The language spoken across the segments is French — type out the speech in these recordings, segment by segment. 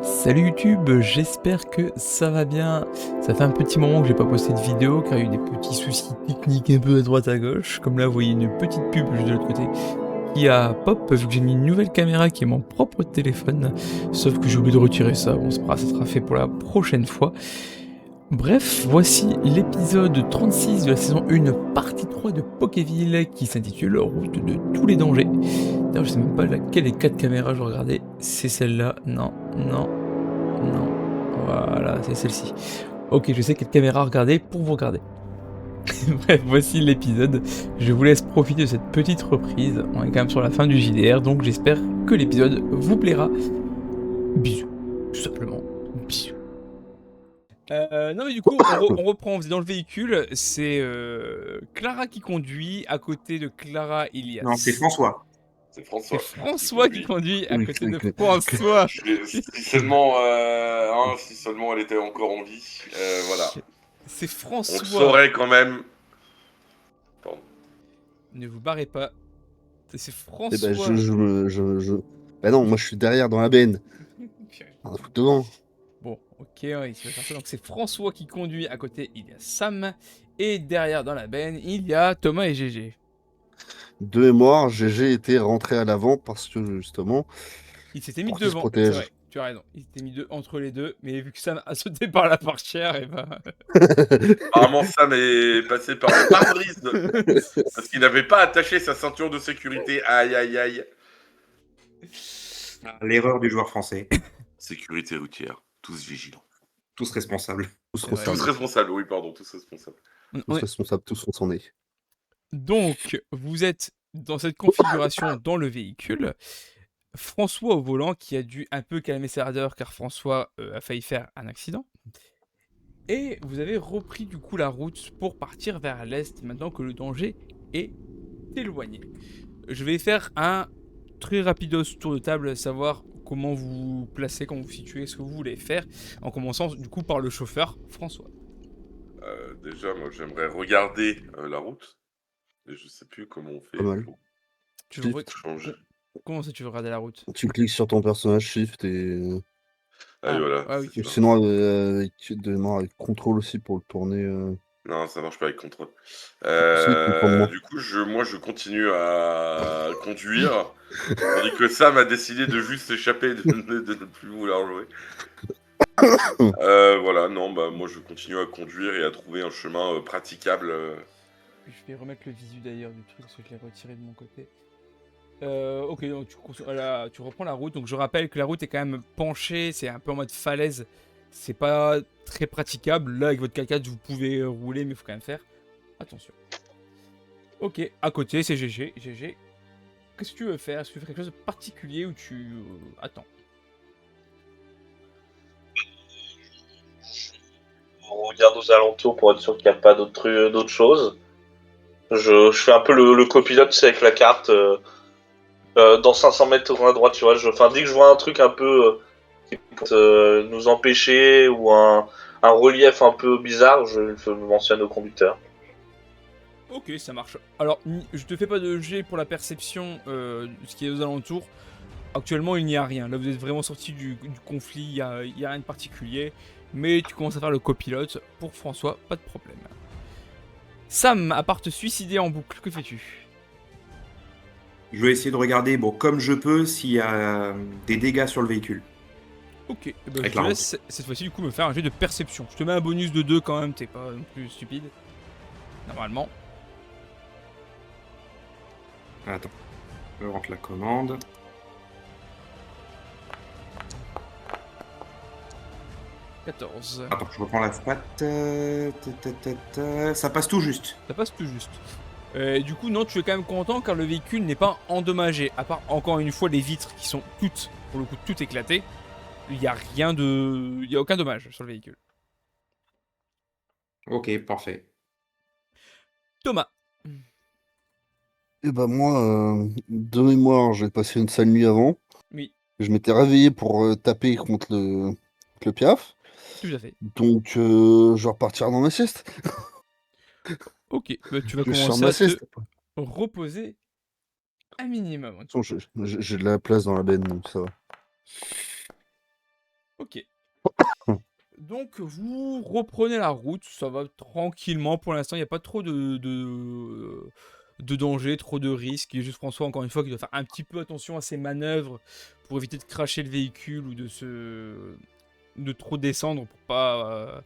Salut YouTube, j'espère que ça va bien. Ça fait un petit moment que j'ai pas posté de vidéo car il y a eu des petits soucis techniques un peu à droite à gauche. Comme là, vous voyez une petite pub juste de l'autre côté qui a pop vu que j'ai mis une nouvelle caméra qui est mon propre téléphone. Sauf que j'ai oublié de retirer ça. Bon, c'est pas grave, ça sera fait pour la prochaine fois. Bref, voici l'épisode 36 de la saison 1, partie 3 de Pokéville qui s'intitule Route de tous les dangers. D'ailleurs, je sais même pas laquelle des 4 caméras je regardais. C'est celle-là. Non, non, non. Voilà, c'est celle-ci. Ok, je sais quelle caméra regarder pour vous regarder. Bref, voici l'épisode. Je vous laisse profiter de cette petite reprise. On est quand même sur la fin du JDR, donc j'espère que l'épisode vous plaira. Bisous, tout simplement. Bisous. Non mais du coup, on reprend, on faisait dans le véhicule, c'est Clara qui conduit, à côté de Clara il y a... Non, c'est François. C'est C'est François qui François qui conduit. conduit, à Oui, côté de que- François. Si seulement elle était encore en vie. Voilà. C'est On le François. saurait quand même. Pardon. Ne vous barrez pas. C'est Eh François. ben, Bah non, moi je suis derrière dans la benne. Un foot devant. Bon, ok, il se va faire ça. Donc c'est François qui conduit, à côté il y a Sam. Et derrière dans la benne, il y a Thomas et GG. Deux est mort, GG était rentré à l'avant parce que justement, Il s'était mis pour qu'il se devant, c'est protège. vrai, tu as raison. Il s'était mis entre les deux, mais vu que Sam a sauté par la portière, et bah... Apparemment, Sam est passé par le pare-brise parce qu'il n'avait pas attaché sa ceinture de sécurité. Aïe, aïe, aïe. L'erreur du joueur français. Sécurité routière. Tous vigilants. Tous responsables. Tous C'est vrai. Tous responsables. responsables, oui, pardon, tous responsables. Tous responsables, tous on s'en est. Donc, vous êtes dans cette configuration dans le véhicule. François au volant qui a dû un peu calmer ses ardeurs car François a failli faire un accident. Et vous avez repris du coup la route pour partir vers l'est maintenant que le danger est éloigné. Je vais faire un très rapidos tour de table, savoir comment vous vous placez, comment vous vous situez, ce que vous voulez faire, en commençant du coup par le chauffeur François. Déjà, moi, j'aimerais regarder la route. Et je sais plus comment on fait Pas mal. Tu veux... Shift. changer. Comment ça tu veux regarder la route? Tu cliques sur ton personnage Shift et. Allez, voilà. Ah oui. c'est ça. Sinon, avec contrôle aussi pour le tourner. Non, ça marche pas avec contrôle. Comprends-moi. Du coup, moi, je continue à conduire, tandis que Sam a décidé de juste s'échapper, de ne plus vouloir jouer. Voilà, non, bah moi, je continue à conduire et à trouver un chemin praticable. Je vais remettre le visu d'ailleurs du truc parce que je l'ai retiré de mon côté. Ok, donc tu reprends la route. Donc je rappelle que la route est quand même penchée, c'est un peu en mode falaise. C'est pas très praticable. Là, avec votre 4x4, vous pouvez rouler, mais il faut quand même faire attention. Ok, à côté, c'est GG. GG. Qu'est-ce que tu veux faire? Est-ce que tu veux faire quelque chose de particulier ou tu attends? On regarde aux alentours pour être sûr qu'il n'y a pas d'autres choses. Je fais un peu le copilote, tu sais, avec la carte. Dans 500 mètres à droite, tu vois. Dès que je vois un truc un peu qui peut nous empêcher ou un relief un peu bizarre, je le mentionne au conducteur. Ok, ça marche. Alors, je te fais pas de jet pour la perception de ce qui est aux alentours. Actuellement, il n'y a rien. Là, vous êtes vraiment sorti du conflit, il n'y a rien de particulier. Mais tu commences à faire le copilote. Pour François, pas de problème. Sam, à part te suicider en boucle, que fais-tu? Je vais essayer de regarder, bon, comme je peux, s'il y a des dégâts sur le véhicule. Ok, eh ben, je Avec te la laisse cette fois-ci du coup me faire un jet de perception. Je te mets un bonus de 2 quand même, t'es pas non plus stupide. Normalement. Attends, je rentre la commande. « 14. Attends, je reprends la stat. Ça passe tout juste. Ça passe tout juste. Du coup, non, tu es quand même content car le véhicule n'est pas endommagé. À part, encore une fois, les vitres qui sont toutes, pour le coup, toutes éclatées. Il n'y a rien de... Il n'y a aucun dommage sur le véhicule. Ok, parfait. Thomas. Et bah moi, de mémoire, j'ai passé une sale nuit avant. Oui, Je m'étais réveillé pour taper contre le piaf. tout à fait. Donc, je vais repartir dans ma sieste. Ok, bah, tu vas Je suis sur commencer ma à te sieste. reposer un minimum. De toute façon, j'ai de la place dans la benne, donc ça va. Donc vous reprenez la route, ça va tranquillement pour l'instant, il n'y a pas trop de danger, trop de risques. Il y a juste François, encore une fois, qui doit faire un petit peu attention à ses manœuvres pour éviter de cracher le véhicule ou de trop descendre pour pas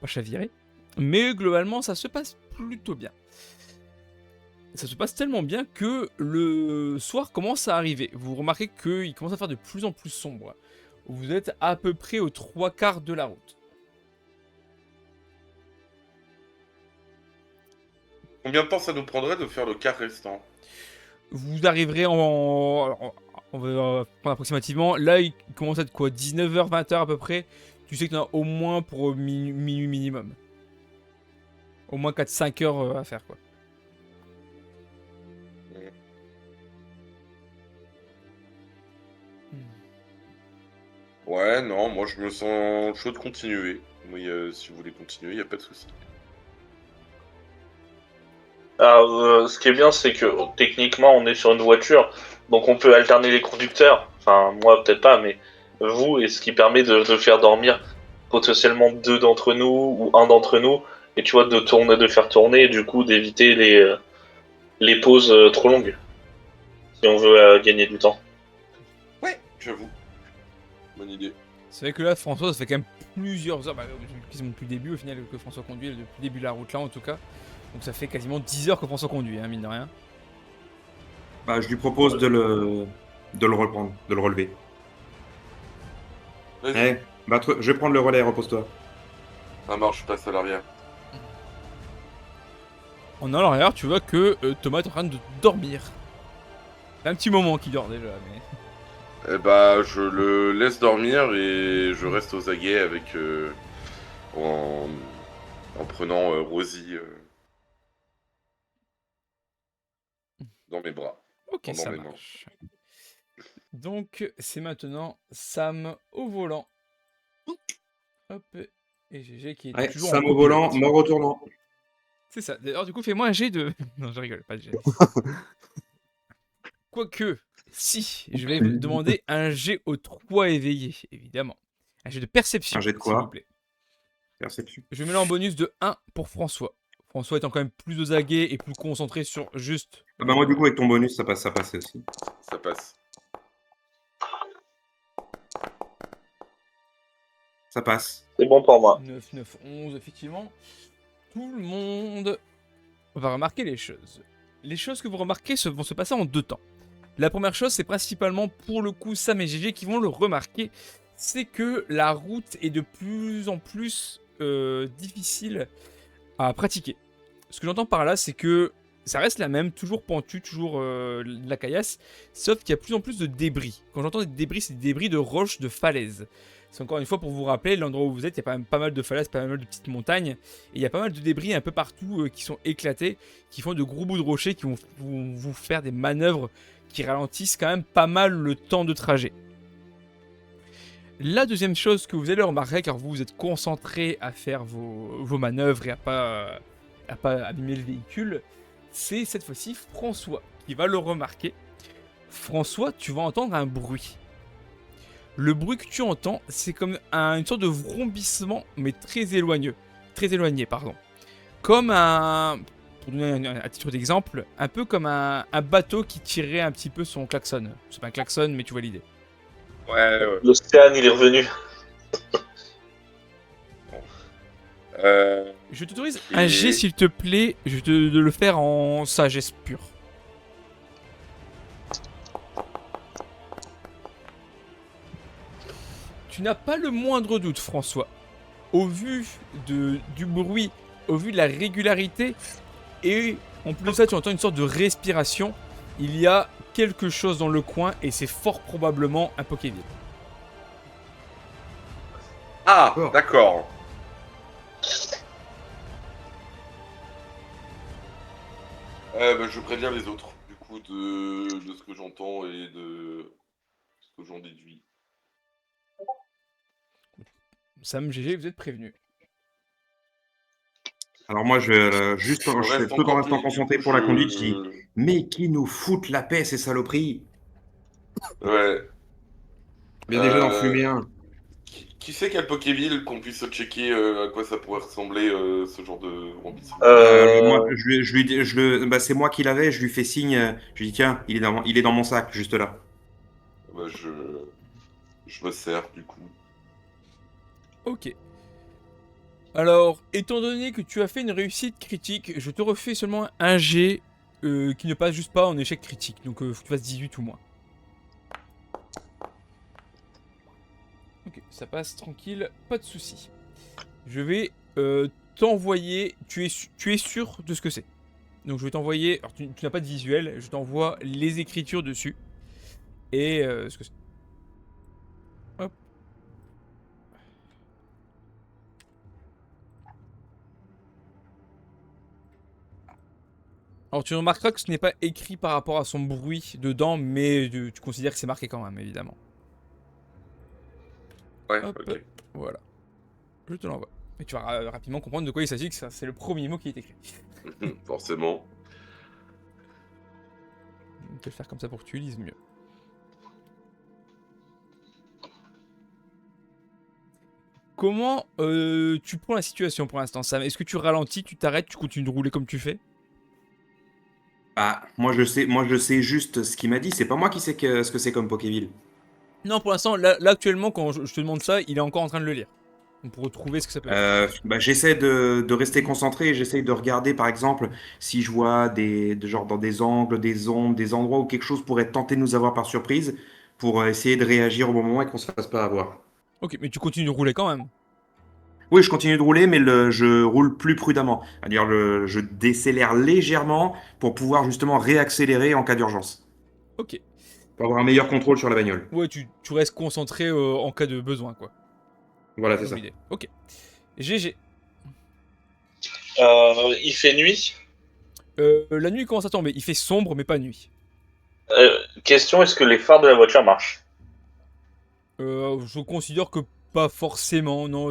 chavirer. Mais globalement, ça se passe plutôt bien. Ça se passe tellement bien que le soir commence à arriver. Vous remarquez qu'il commence à faire de plus en plus sombre. Vous êtes à peu près aux 3/4 de la route. Combien de temps ça nous prendrait de faire le quart restant? Vous arriverez on va prendre approximativement. Là, il commence à être quoi, 19h, 20h à peu près. Tu sais que tu en as au moins pour minuit minimum. Au moins 4-5 heures à faire, quoi. Ouais, non, moi je me sens chaud de continuer. Oui, si vous voulez continuer, il a pas de souci. Ce qui est bien, c'est que techniquement, on est sur une voiture, donc on peut alterner les conducteurs. Enfin, moi peut-être pas, mais vous, et ce qui permet de faire dormir potentiellement 2 d'entre nous ou un d'entre nous, et tu vois, de faire tourner, et du coup d'éviter les pauses trop longues, si on veut gagner du temps. Ouais, j'avoue. Bonne idée. C'est vrai que là, François, ça fait quand même plusieurs heures, quasiment depuis le début au final que François conduit, depuis le début de la route là en tout cas. Donc ça fait quasiment 10 heures que François conduit, hein, mine de rien. Bah, je lui propose de le reprendre, de le relever. Vas-y, Je vais prendre le relais, repose-toi. ça marche, je passe à l'arrière. En allant arrière, tu vois que Thomas est en train de dormir. C'est un petit moment qu'il dort déjà, mais... Eh bah, je le laisse dormir et je reste aux aguets avec en prenant Rosie dans mes bras. Ok, Pendant ça mes mains. marche. Donc, c'est maintenant Sam au volant. Hop, et GG qui est Ouais, toujours Sam en au volant, copilote. mort au tournant. C'est ça. D'ailleurs, du coup, fais-moi un jet de... Non, je rigole, pas de jet. Quoique, si, je vais vous demander un jet aux 3 éveillés, évidemment. Un jet de perception, Un jet de s'il quoi? vous plaît. Perception. Je mets là en bonus de 1 pour François. François étant quand même plus aux aguets et plus concentré sur juste... Ah bah moi, du coup, avec ton bonus, ça passe aussi. Ça passe. Ça passe. C'est bon pour moi. 9, 9, 11, effectivement. Tout le monde va remarquer les choses. Les choses que vous remarquez vont se passer en 2 temps. La première chose, c'est principalement pour le coup Sam et GG qui vont le remarquer, c'est que la route est de plus en plus difficile à pratiquer. Ce que j'entends par là, c'est que ça reste la même, toujours pentu, toujours de la caillasse, sauf qu'il y a de plus en plus de débris. Quand j'entends des débris, c'est des débris de roches, de falaises. C'est encore une fois pour vous rappeler, l'endroit où vous êtes, il y a quand même pas mal de falaises, pas mal de petites montagnes, et il y a pas mal de débris un peu partout qui sont éclatés, qui font de gros bouts de rochers, qui vont vous faire des manœuvres qui ralentissent quand même pas mal le temps de trajet. La deuxième chose que vous allez remarquer, car vous êtes concentré à faire vos manœuvres et à pas abîmer le véhicule, c'est cette fois-ci François qui va le remarquer. François, tu vas entendre un bruit. Le bruit que tu entends, c'est comme une sorte de vrombissement, mais très éloigné. Très éloigné, pardon. Comme un... Pour donner un titre d'exemple, un peu comme un bateau qui tirait un petit peu son klaxon. C'est pas un klaxon, mais tu vois l'idée. Ouais. L'Océan, il est revenu. Je t'autorise un jet, s'il te plaît, de le faire en sagesse pure. Tu n'as pas le moindre doute, François. Au vu du bruit, au vu de la régularité, et en plus de ça, tu entends une sorte de respiration. Il y a quelque chose dans le coin, et c'est fort probablement un Pokéville. Ah, D'accord. d'accord. Bah, je préviens les autres, du coup, de ce que j'entends et de ce que j'en déduis. Sam, GG, vous êtes prévenus. Alors moi, je fais tout en restant concentré pour la conduite, je dis, mais qui nous foutent la paix, ces saloperies. Ouais. Mais déjà d'en fumer un. tu sais quel Pokéville qu'on puisse checker à quoi ça pourrait ressembler ce genre de Rambis? Moi, c'est moi qui l'avais, je lui fais signe, je lui dis tiens, il est dans mon sac, juste là. Bah, je me sers du coup. Ok. Alors, étant donné que tu as fait une réussite critique, je te refais seulement un G qui ne passe juste pas en échec critique. Donc, faut que tu fasses 18 ou moins. Ok, ça passe tranquille, pas de souci. Je vais t'envoyer. Tu es sûr de ce que c'est. Donc, je vais t'envoyer. Alors, tu n'as pas de visuel, je t'envoie les écritures dessus. Et ce que c'est. Hop. Alors tu remarqueras que ce n'est pas écrit par rapport à son bruit dedans, mais tu considères que c'est marqué quand même, évidemment. Ouais, Hop, ok. voilà. Je te l'envoie. Et tu vas rapidement comprendre de quoi il s'agit, que c'est le premier mot qui est écrit. Forcément. On peut le faire comme ça pour que tu lises mieux. Comment tu prends la situation pour l'instant, Sam? Est-ce que tu ralentis, tu t'arrêtes, tu continues de rouler comme tu fais? Ah, moi je sais juste ce qu'il m'a dit, c'est pas moi qui sais ce que c'est comme Pokéville. Non, pour l'instant, là, actuellement, quand je te demande ça, il est encore en train de le lire. Donc, pour retrouver ce que ça peut être. J'essaie de rester concentré, j'essaie de regarder par exemple si je vois genre dans des angles, des ombres, des endroits où quelque chose pourrait tenter de nous avoir par surprise pour essayer de réagir au bon moment et qu'on se fasse pas avoir. Ok, mais tu continues de rouler quand même. Oui, je continue de rouler, mais je roule plus prudemment. C'est-à-dire, je décélère légèrement pour pouvoir justement réaccélérer en cas d'urgence. Ok. Pour avoir un meilleur contrôle sur la bagnole. Ouais, tu restes concentré en cas de besoin, quoi. Voilà, c'est Dans ça. l'idée. Ok. GG. Il fait nuit. La nuit commence à tomber. Il fait sombre, mais pas nuit. Question, est-ce que les phares de la voiture marchent? Je considère que pas forcément. Non,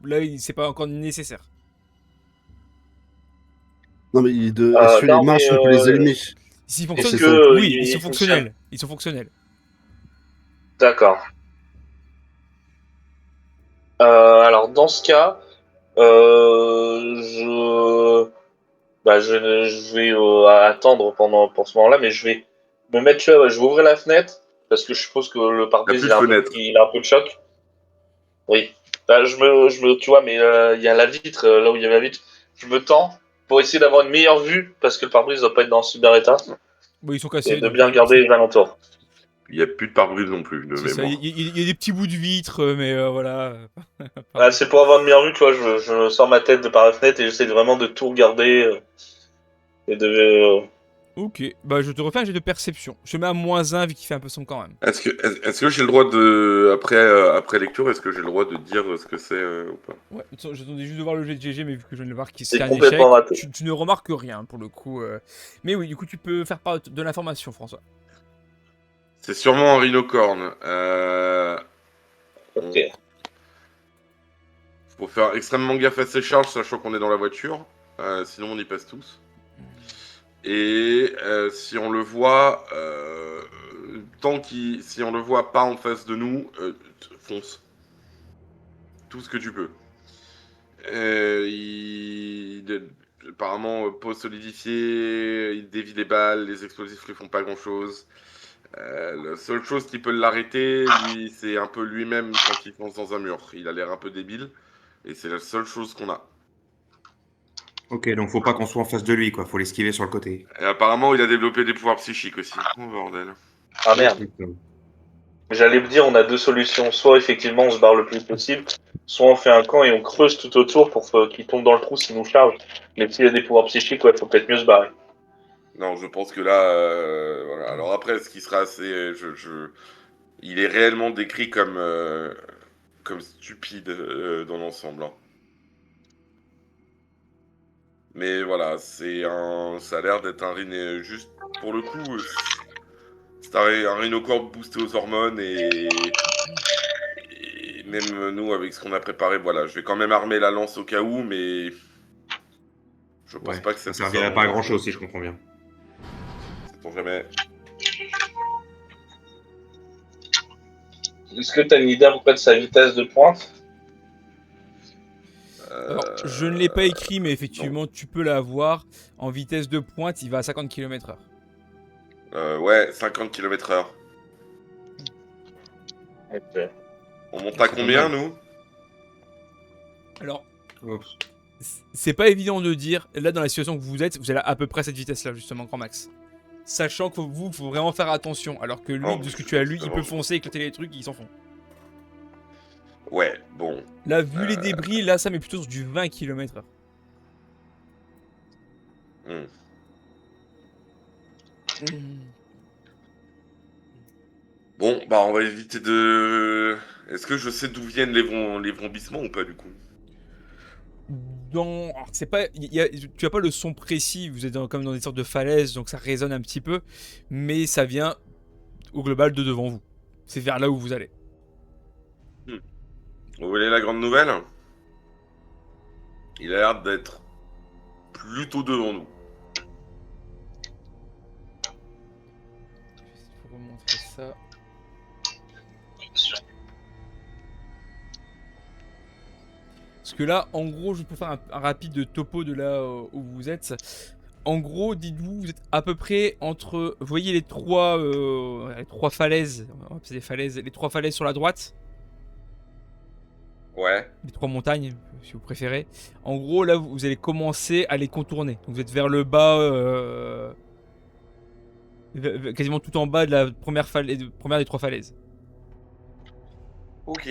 là, c'est pas encore nécessaire. Non, mais est-ce que les Non, mais marches, on peut les allumer? S'ils est-ce fonctionnent, C'est que ça. oui, ils sont il fonctionne? fonctionnels. Ils sont fonctionnels. D'accord. Alors dans ce cas, je, je vais attendre pour ce moment-là, mais je vais me mettre, tu vois, je vais ouvrir la fenêtre parce que je suppose que le T'as pare-brise plus de fenêtre. il a un peu de choc. Oui. Bah, tu vois, mais il y a la vitre, là où il y a la vitre. Je me tends pour essayer d'avoir une meilleure vue parce que le pare-brise doit pas être dans un super état Bon, ils sont et cassés, de donc bien regarder les alentours. Il n'y a plus de pare-brise non plus, de c'est ça. Il mémoire. y a des petits bouts de vitre, mais voilà. Ah, c'est pour avoir une meilleure vue, tu vois, je sors ma tête de par la fenêtre et j'essaie vraiment de tout regarder et de. Ok, bah je te refais un jet de perception. Je te mets à -1 vu qu'il fait un peu sombre quand même. Est-ce que j'ai le droit de après lecture, est-ce que j'ai le droit de dire ce que c'est ou pas? Ouais, attends, j'attendais juste de voir le jet de GG, mais vu que je viens de le voir qui C'est c'est un complètement échec, raté. tu ne remarques rien pour le coup. Mais oui, du coup, tu peux faire part de l'information, François. C'est sûrement un rhinocorne. Ok. Faut faire extrêmement gaffe à ses charges, sachant qu'on est dans la voiture. Sinon, on y passe tous. Et si on le voit, si on le voit pas en face de nous, fonce. Tout ce que tu peux. Apparemment, peau solidifiée, il dévie les balles, les explosifs lui font pas grand chose. La seule chose qui peut l'arrêter, lui, c'est un peu lui-même quand il fonce dans un mur. Il a l'air un peu débile, et c'est la seule chose qu'on a. Ok, donc faut pas qu'on soit en face de lui, quoi. Faut l'esquiver sur le côté. Et apparemment, il a développé des pouvoirs psychiques aussi. Oh bordel. Ah merde. J'allais me dire, on a deux solutions. Soit effectivement on se barre le plus possible, soit on fait un camp et on creuse tout autour pour qu'il tombe dans le trou s'il nous charge. Mais s'il y a des pouvoirs psychiques, ouais, faut peut-être mieux se barrer. Non, je pense que là, voilà. Alors après, ce qui sera assez, il est réellement décrit comme stupide dans l'ensemble, hein. Mais voilà, ça a l'air d'être un rhino, juste pour le coup, c'est un rhinocorbe boosté aux hormones et même nous avec ce qu'on a préparé, voilà, je vais quand même armer la lance au cas où, mais je pense Ouais, pas que ça ça puisse servirait vraiment pas à dangereux. grand chose si je comprends bien. Sait-on jamais. Est-ce que tu as une idée à peu près de sa vitesse de pointe? Alors, je ne l'ai pas écrit, mais effectivement, tu peux l'avoir. En vitesse de pointe, il va à 50 km/h. Ouais, 50 km/h. Ok. On monte Ah, à c'est combien, pas mal. nous? Alors, Oh. c'est pas évident de dire. Là, dans la situation que vous êtes, vous allez à peu près à cette vitesse-là, justement, grand max. Sachant que vous, il faut vraiment faire attention. Alors que lui, Oh, de ce que c'est tu as lu, il vraiment- peut foncer, éclater les trucs, ils s'en font. Ouais, bon. Là, vu les débris, là, ça met plutôt sur du 20 km/h. Hmm. Bon, bah on va éviter de... Est-ce que je sais d'où viennent les vrombissements ou pas du coup? Alors, c'est pas, tu as pas le son précis, vous êtes comme dans des sortes de falaises, donc ça résonne un petit peu, mais ça vient au global de devant vous. C'est vers là où vous allez. Vous voulez la grande nouvelle? Il a l'air d'être plutôt devant nous. Je vais vous remontrer ça. Parce que là, en gros, je peux faire un rapide topo de là où vous êtes. En gros, dites-vous, vous êtes à peu près entre, vous voyez les trois falaises, on va appeler des falaises, les trois falaises sur la droite, Ouais. les trois montagnes, si vous préférez. En gros, là, vous allez commencer à les contourner. Donc, vous êtes vers le bas, quasiment tout en bas de la première des trois falaises. Ok.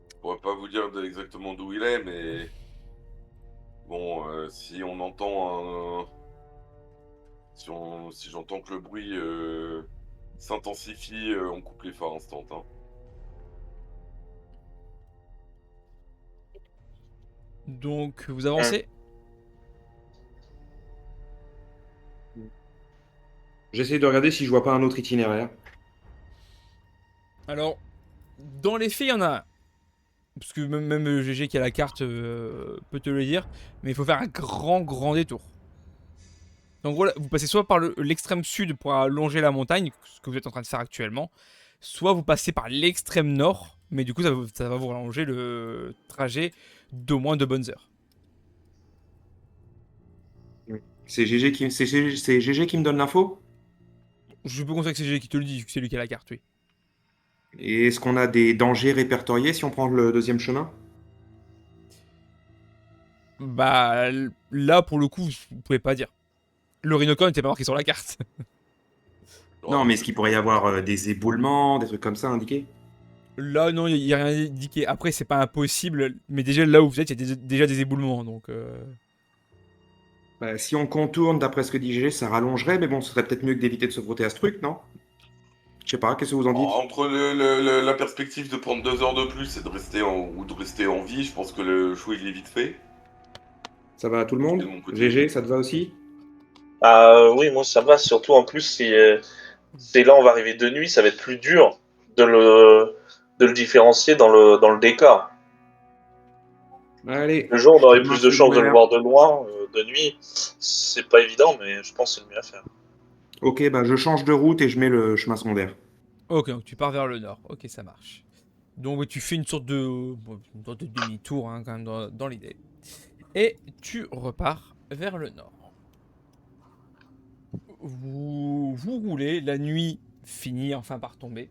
Je pourrais pas vous dire exactement d'où il est, mais bon, si on entend un... si j'entends que le bruit s'intensifie, on coupe les phares instant. Hein. Donc, vous avancez. J'essaie de regarder si je vois pas un autre itinéraire. Alors, dans les faits, il y en a un. Parce que même GG qui a la carte peut te le dire. Mais il faut faire un grand détour. En gros, là, vous passez soit par l'extrême sud pour allonger la montagne, ce que vous êtes en train de faire actuellement, soit vous passez par l'extrême nord, mais du coup, ça va vous rallonger le trajet d'au moins 2 bonnes heures. C'est GG qui me donne l'info? Je peux conseiller que c'est GG qui te le dit, vu que c'est lui qui a la carte, oui. Et est-ce qu'on a des dangers répertoriés si on prend le deuxième chemin? Bah, là, pour le coup, vous pouvez pas dire. Le Rhinocon n'était pas marqué sur la carte. Non, mais est-ce qu'il pourrait y avoir des éboulements, des trucs comme ça indiqués? Là, non, il n'y a rien indiqué. Après, c'est pas impossible, mais déjà là où vous êtes, il y a déjà des éboulements, donc... Bah, si on contourne, d'après ce que dit GG, ça rallongerait, mais bon, ce serait peut-être mieux que d'éviter de se frotter à ce truc, non? Je sais pas, qu'est-ce que vous en dites? Entre la perspective de prendre 2 heures de plus et de rester ou de rester en vie, je pense que le choix il est vite fait. Ça va à tout le Et de monde? mon côté. GG, ça te va aussi? Oui, moi ça va, surtout en plus, c'est là on va arriver de nuit, ça va être plus dur de le différencier dans le décor. Allez, Le jour, on je aurait te plus marche de le chances de le vert. voir de loin, de nuit, c'est pas évident, mais je pense que c'est le mieux à faire. Ok, bah je change de route et je mets le chemin secondaire. Ok, donc tu pars vers le nord. Ok, ça marche. Donc ouais, tu fais une sorte de demi-tour, hein, quand même, dans l'idée. Et tu repars vers le nord. Vous roulez, la nuit finit enfin par tomber.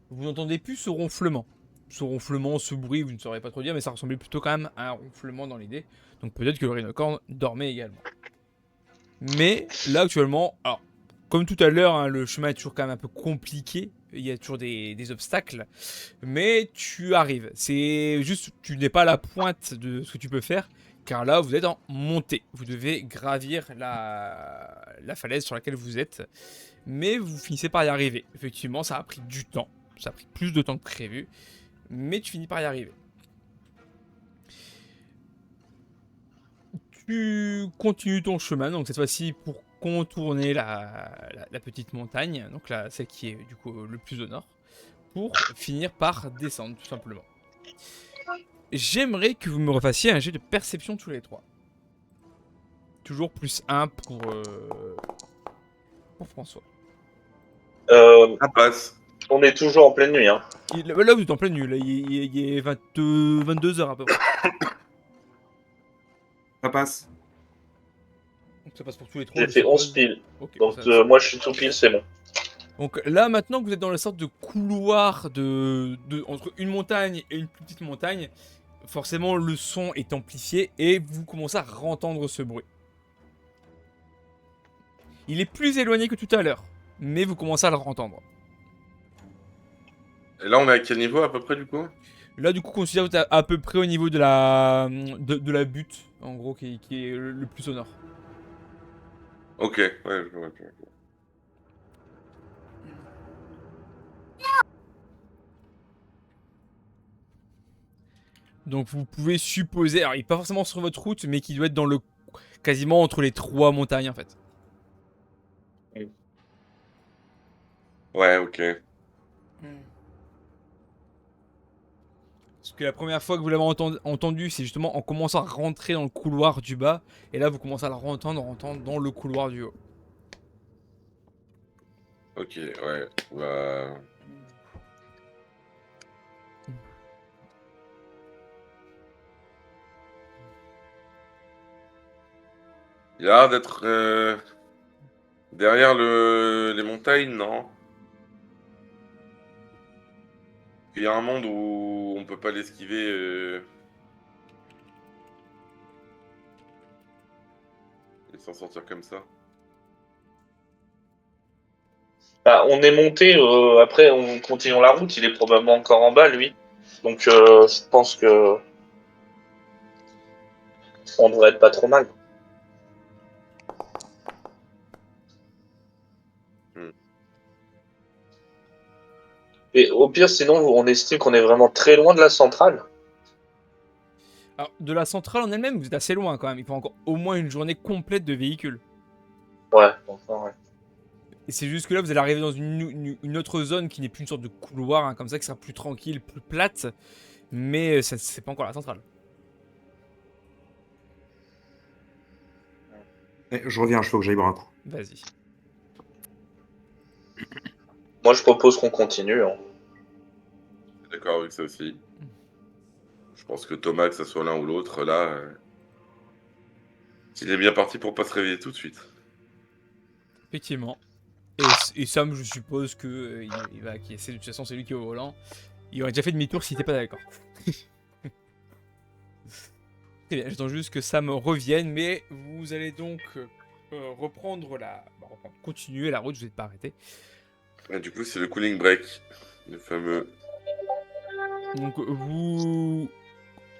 Vous n'entendez plus ce ronflement. Ce bruit, vous ne saurez pas trop dire, mais ça ressemblait plutôt quand même à un ronflement dans l'idée. Donc peut-être que le rhinocorne dormait également. Mais là actuellement, alors comme tout à l'heure, hein, le chemin est toujours quand même un peu compliqué. Il y a toujours des obstacles. Mais tu arrives. C'est juste, tu n'es pas à la pointe de ce que tu peux faire. Car là, vous êtes en montée. Vous devez gravir la falaise sur laquelle vous êtes. Mais vous finissez par y arriver. Effectivement, ça a pris du temps. Ça a pris plus de temps que prévu. Mais tu finis par y arriver. Tu continues ton chemin. Donc cette fois-ci, pour contourner la petite montagne. Donc là, celle qui est du coup le plus au nord. Pour finir par descendre, tout simplement. j'aimerais que vous me refassiez un jet de perception tous les trois. Toujours +1 pour François. Ça passe. On est toujours en pleine nuit, hein. Là, vous êtes en pleine nuit. Là, il est 22h à peu près. Ça passe. Donc ça passe pour tous les trois. J'ai je fait 11 suppose. piles. Ok, Donc ça- moi je suis tout pile, c'est bon. Donc là, maintenant que vous êtes dans la sorte de couloir entre une montagne et une plus petite montagne, forcément le son est amplifié et vous commencez à entendre ce bruit. Il est plus éloigné que tout à l'heure, mais vous commencez à le entendre. Et là, on est à quel niveau à peu près du coup? Là, du coup, considère que vous êtes à peu près au niveau de la butte, en gros, qui est le plus au nord. Ok, ouais, je vois. Donc vous pouvez supposer, alors il n'est pas forcément sur votre route, mais qu'il doit être quasiment entre les trois montagnes en fait. Ouais, ok. Parce que la première fois que vous l'avez entendu, c'est justement en commençant à rentrer dans le couloir du bas, et là vous commencez à le entendre dans le couloir du haut. Ok, ouais. Bah... Il a l'air d'être derrière les montagnes, non? Il y a un monde où on peut pas l'esquiver. Et s'en sortir comme ça. Bah, on est monté, après on continue la route, il est probablement encore en bas lui. Donc je pense que on devrait être pas trop mal. Et au pire, sinon, on estime qu'on est vraiment très loin de la centrale. Alors de la centrale en elle-même, vous êtes assez loin quand même, il faut encore au moins une journée complète de véhicules. Ouais, enfin, ouais. Et c'est juste que là vous allez arriver dans une autre zone qui n'est plus une sorte de couloir, hein, comme ça, qui sera plus tranquille, plus plate, mais c'est pas encore la centrale. Je reviens, il faut que j'aille boire un coup. Vas-y. Moi, je propose qu'on continue. Hein. D'accord avec ça aussi. Je pense que Thomas, que ça soit l'un ou l'autre, là, il est bien parti pour pas se réveiller tout de suite. Effectivement. Et Sam, je suppose que il va acquiescer. De toute façon, c'est lui qui est au volant. Il aurait déjà fait demi-tour s'il était pas d'accord. Très bien, j'attends juste que Sam revienne, mais vous allez donc continuer la route, je vous ai pas arrêté. Et du coup, c'est le cooling break, le fameux. Donc vous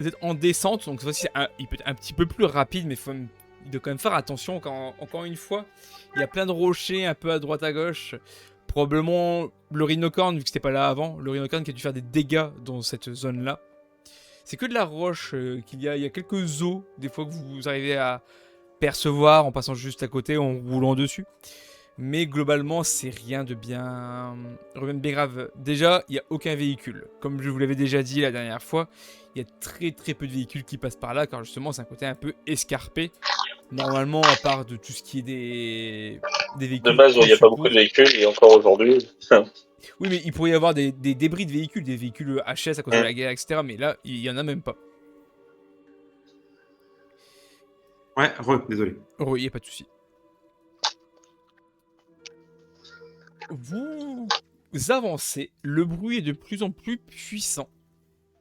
êtes en descente, donc cette fois-ci il peut être un petit peu plus rapide, mais il doit quand même faire attention. Encore une fois, il y a plein de rochers un peu à droite à gauche. Probablement le rhinocorne, vu que c'était pas là avant, le rhinocorne qui a dû faire des dégâts dans cette zone-là. C'est que de la roche il y a quelques os, des fois que vous arrivez à percevoir en passant juste à côté, en roulant dessus. Mais globalement, c'est rien de bien grave. Déjà, il n'y a aucun véhicule. Comme je vous l'avais déjà dit la dernière fois, il y a très très peu de véhicules qui passent par là, car justement, c'est un côté un peu escarpé. Normalement, à part de tout ce qui est des véhicules... De base, il n'y a pas beaucoup de véhicules, et encore aujourd'hui. Oui, mais il pourrait y avoir des débris de véhicules, des véhicules HS à cause de la guerre, etc. Mais là, il n'y en a même pas. Ouais, désolé. Oh, il n'y a pas de souci. Vous avancez, le bruit est de plus en plus puissant.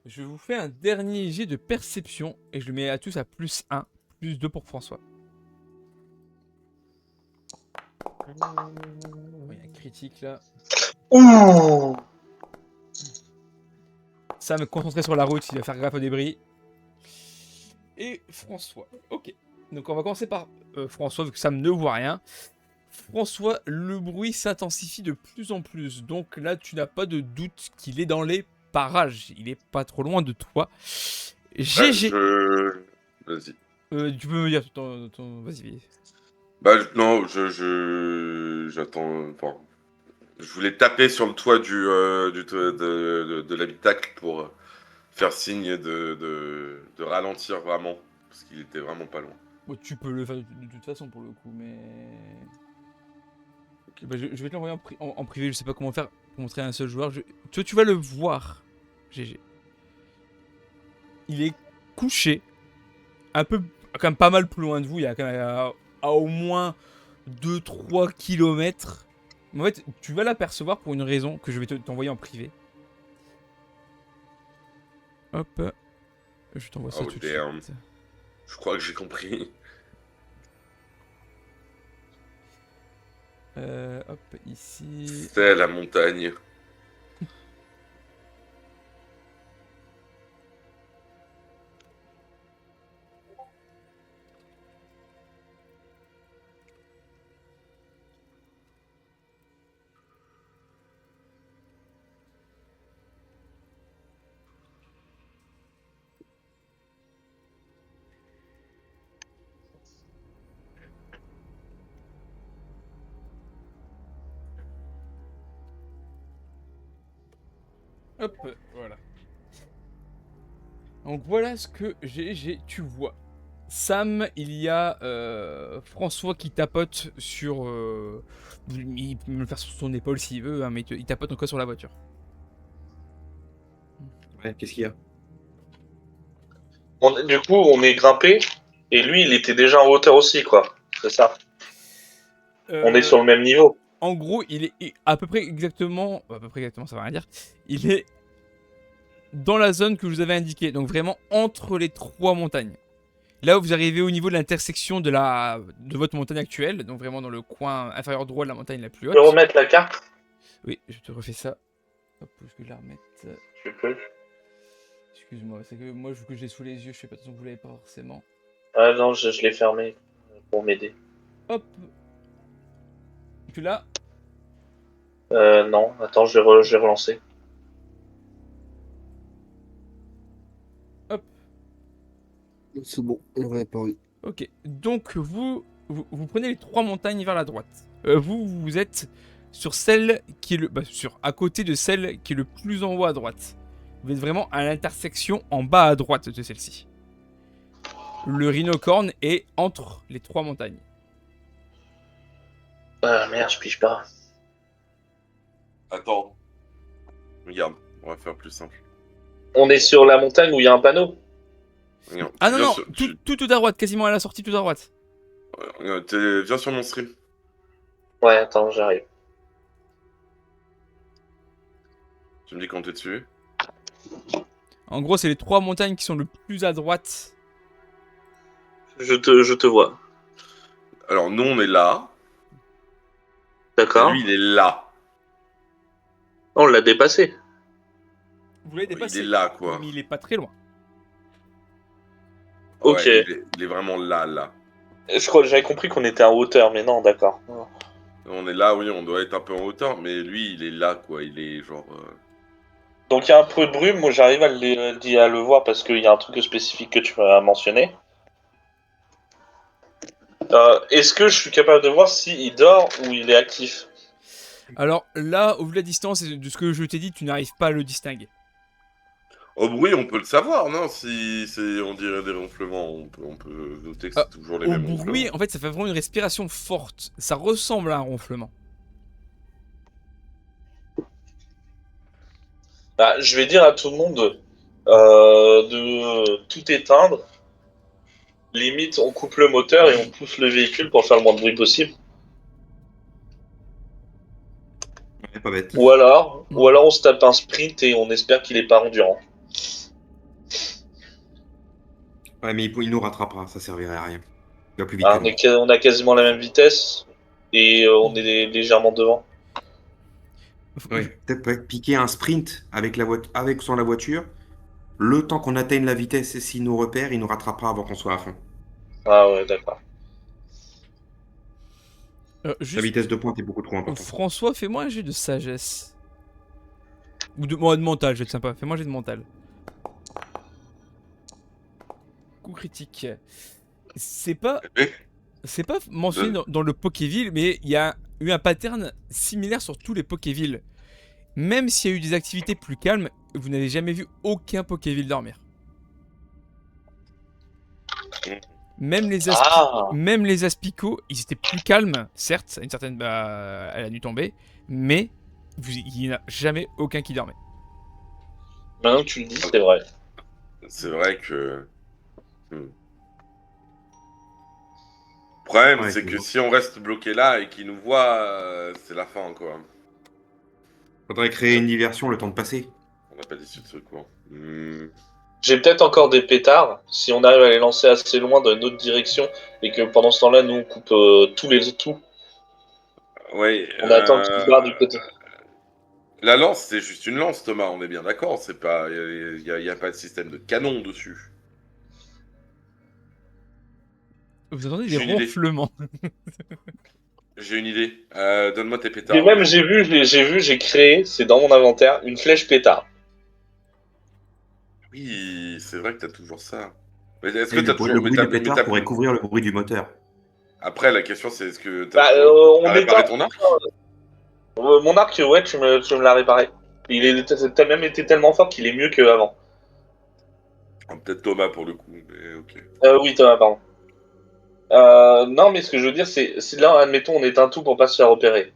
Je vous fais un dernier jet de perception et je le mets à tous à +1, +2 pour François. Il y a un critique là. Ouh. Ça me concentrer sur la route, il va faire gaffe aux débris. Et François. Ok. Donc on va commencer par François, vu que Sam ne voit rien. François, le bruit s'intensifie de plus en plus. Donc là, tu n'as pas de doute qu'il est dans les parages. Il est pas trop loin de toi. GG. Vas-y. Tu peux me dire Vas-y. Non, j'attends. Enfin, je voulais taper sur le toit de l'habitacle pour faire signe de ralentir vraiment, parce qu'il était vraiment pas loin. Bon, tu peux le faire de toute façon pour le coup, mais. Bah, je vais te l'envoyer en privé, je sais pas comment faire pour montrer à un seul joueur. Tu vas le voir, GG. Il est couché, un peu, quand même pas mal plus loin de vous, il y a quand même à au moins 2-3 kilomètres. Mais en fait, tu vas l'apercevoir pour une raison que je vais t'envoyer en privé. Hop, je t'envoie ça Oh, tout de damn. suite. Je crois que j'ai compris. Hop, ici. C'est la montagne. Hop, voilà. Donc voilà ce que tu vois. Sam, il y a François qui tapote sur... il peut me le faire sur son épaule s'il veut, hein, mais il tapote encore sur la voiture. Ouais, qu'est-ce qu'il y a? Du coup, on est grimpé, et lui, il était déjà en hauteur aussi, quoi. C'est ça. On est sur le même niveau. En gros, il est à peu près exactement... À peu près exactement, ça va rien dire. Il est dans la zone que je vous avais indiquée. Donc vraiment entre les 3 montagnes. Là où vous arrivez au niveau de l'intersection de votre montagne actuelle. Donc vraiment dans le coin inférieur droit de la montagne la plus Tu haute. peux remettre la carte? Oui, je te refais ça. Hop, est-ce que je la remette? Je peux. Excuse-moi, c'est que moi, vu que je l'ai sous les yeux, je fais pas attention que vous l'avez pas forcément. Ah non, je l'ai fermé pour m'aider. Hop. Tu l'as? Non, attends, je vais relancer. Hop. C'est bon, elle est réapparue. Ok. Donc, vous prenez les 3 montagnes vers la droite. Vous êtes sur celle qui est à côté de celle qui est le plus en haut à droite. Vous êtes vraiment à l'intersection en bas à droite de celle-ci. Le rhinocorne est entre les 3 montagnes. Ah merde, je pige pas. Attends. Regarde, on va faire plus simple. On est sur la montagne où il y a un panneau. Regarde, Ah non, viens non, sur- tout à droite, quasiment à la sortie, tout à droite. viens sur mon stream. Ouais, attends, j'arrive. Tu me dis quand t'es dessus. En gros, c'est les 3 montagnes qui sont le plus à droite. Je te vois. Alors, nous, on est là. D'accord. Et lui, il est là. On l'a dépassé. Vous l'avez dépassé. Il est là, quoi. Mais il est pas très loin. Ok. Ouais, il est vraiment là. Je crois que j'avais compris qu'on était en hauteur, mais non, d'accord. On est là, oui, on doit être un peu en hauteur, mais lui, il est là, quoi. Il est genre... Donc il y a un peu de brume, moi j'arrive à le voir parce qu'il y a un truc spécifique que tu m'as mentionné. Est-ce que je suis capable de voir s'il dort ou il est actif? Alors là, au vu de la distance et de ce que je t'ai dit, tu n'arrives pas à le distinguer. Au bruit, on peut le savoir, non? Si on dirait des ronflements, on peut noter que c'est toujours les Au mêmes bruit, ronflements. en fait, ça fait vraiment une respiration forte. Ça ressemble à un ronflement. Bah, je vais dire à tout le monde de tout éteindre. Limite, on coupe le moteur et on pousse le véhicule pour faire le moins de bruit possible. Ouais, pas bête. Ou alors on se tape un sprint et on espère qu'il est pas endurant. Ouais, mais il nous rattrapera, ça servirait à rien. Il va plus vite que nous. On a quasiment la même vitesse et on est légèrement devant. Ouais, peut-être piquer un sprint avec la voiture. Le temps qu'on atteigne la vitesse, et s'il nous repère, il nous rattrapera avant qu'on soit à fond. Ah ouais, d'accord. La Juste, vitesse de pointe est beaucoup trop importante. François, fais-moi un jet de sagesse. Ou de mental, je vais être sympa. Fais-moi un jet de mental. Coup critique. C'est pas mentionné dans le Pokéville, mais il y a eu un pattern similaire sur tous les Pokévilles. Même s'il y a eu des activités plus calmes, vous n'avez jamais vu aucun Pokéville dormir. Même les, Ah. même les aspicots, ils étaient plus calmes, certes, à une certaine, à la nuit tombée, mais il n'y en a jamais aucun qui dormait. Maintenant que tu le dis, c'est vrai. C'est vrai que. Le problème, Ouais, c'est c'est que bon. si on reste bloqué là et qu'ils nous voient, c'est la fin, quoi. Faudrait créer une diversion le temps de passer. On n'a pas d'issue de secours. J'ai peut-être encore des pétards. Si on arrive à les lancer assez loin dans une autre direction et que pendant ce temps-là, nous on coupe tout, Ouais, on attend qu'ils se barrent du côté. la lance, c'est juste une lance, Thomas, on est bien d'accord. C'est pas, y a pas de système de canon dessus. Vous entendez des J'ai une idée. ronflements. J'ai une idée. Donne-moi tes Et pétards. même j'ai créé, c'est dans mon inventaire, une flèche pétard. Oui, c'est vrai que t'as toujours ça. Mais est-ce que Et t'as toujours. le Mais bruit t'as, du mais pétard pourrait couvrir le bruit du moteur. Après, la question, c'est est-ce que t'as Bah, toujours. on T'as éteint. réparé ton arc? Mon arc, ouais, tu me l'as réparé. T'as même été tellement fort qu'il est mieux qu'avant. Ah, peut-être Thomas pour le coup, mais ok. Oui, Thomas, pardon. Non, mais ce que je veux dire, c'est si là, admettons, on éteint tout pour pas se faire repérer.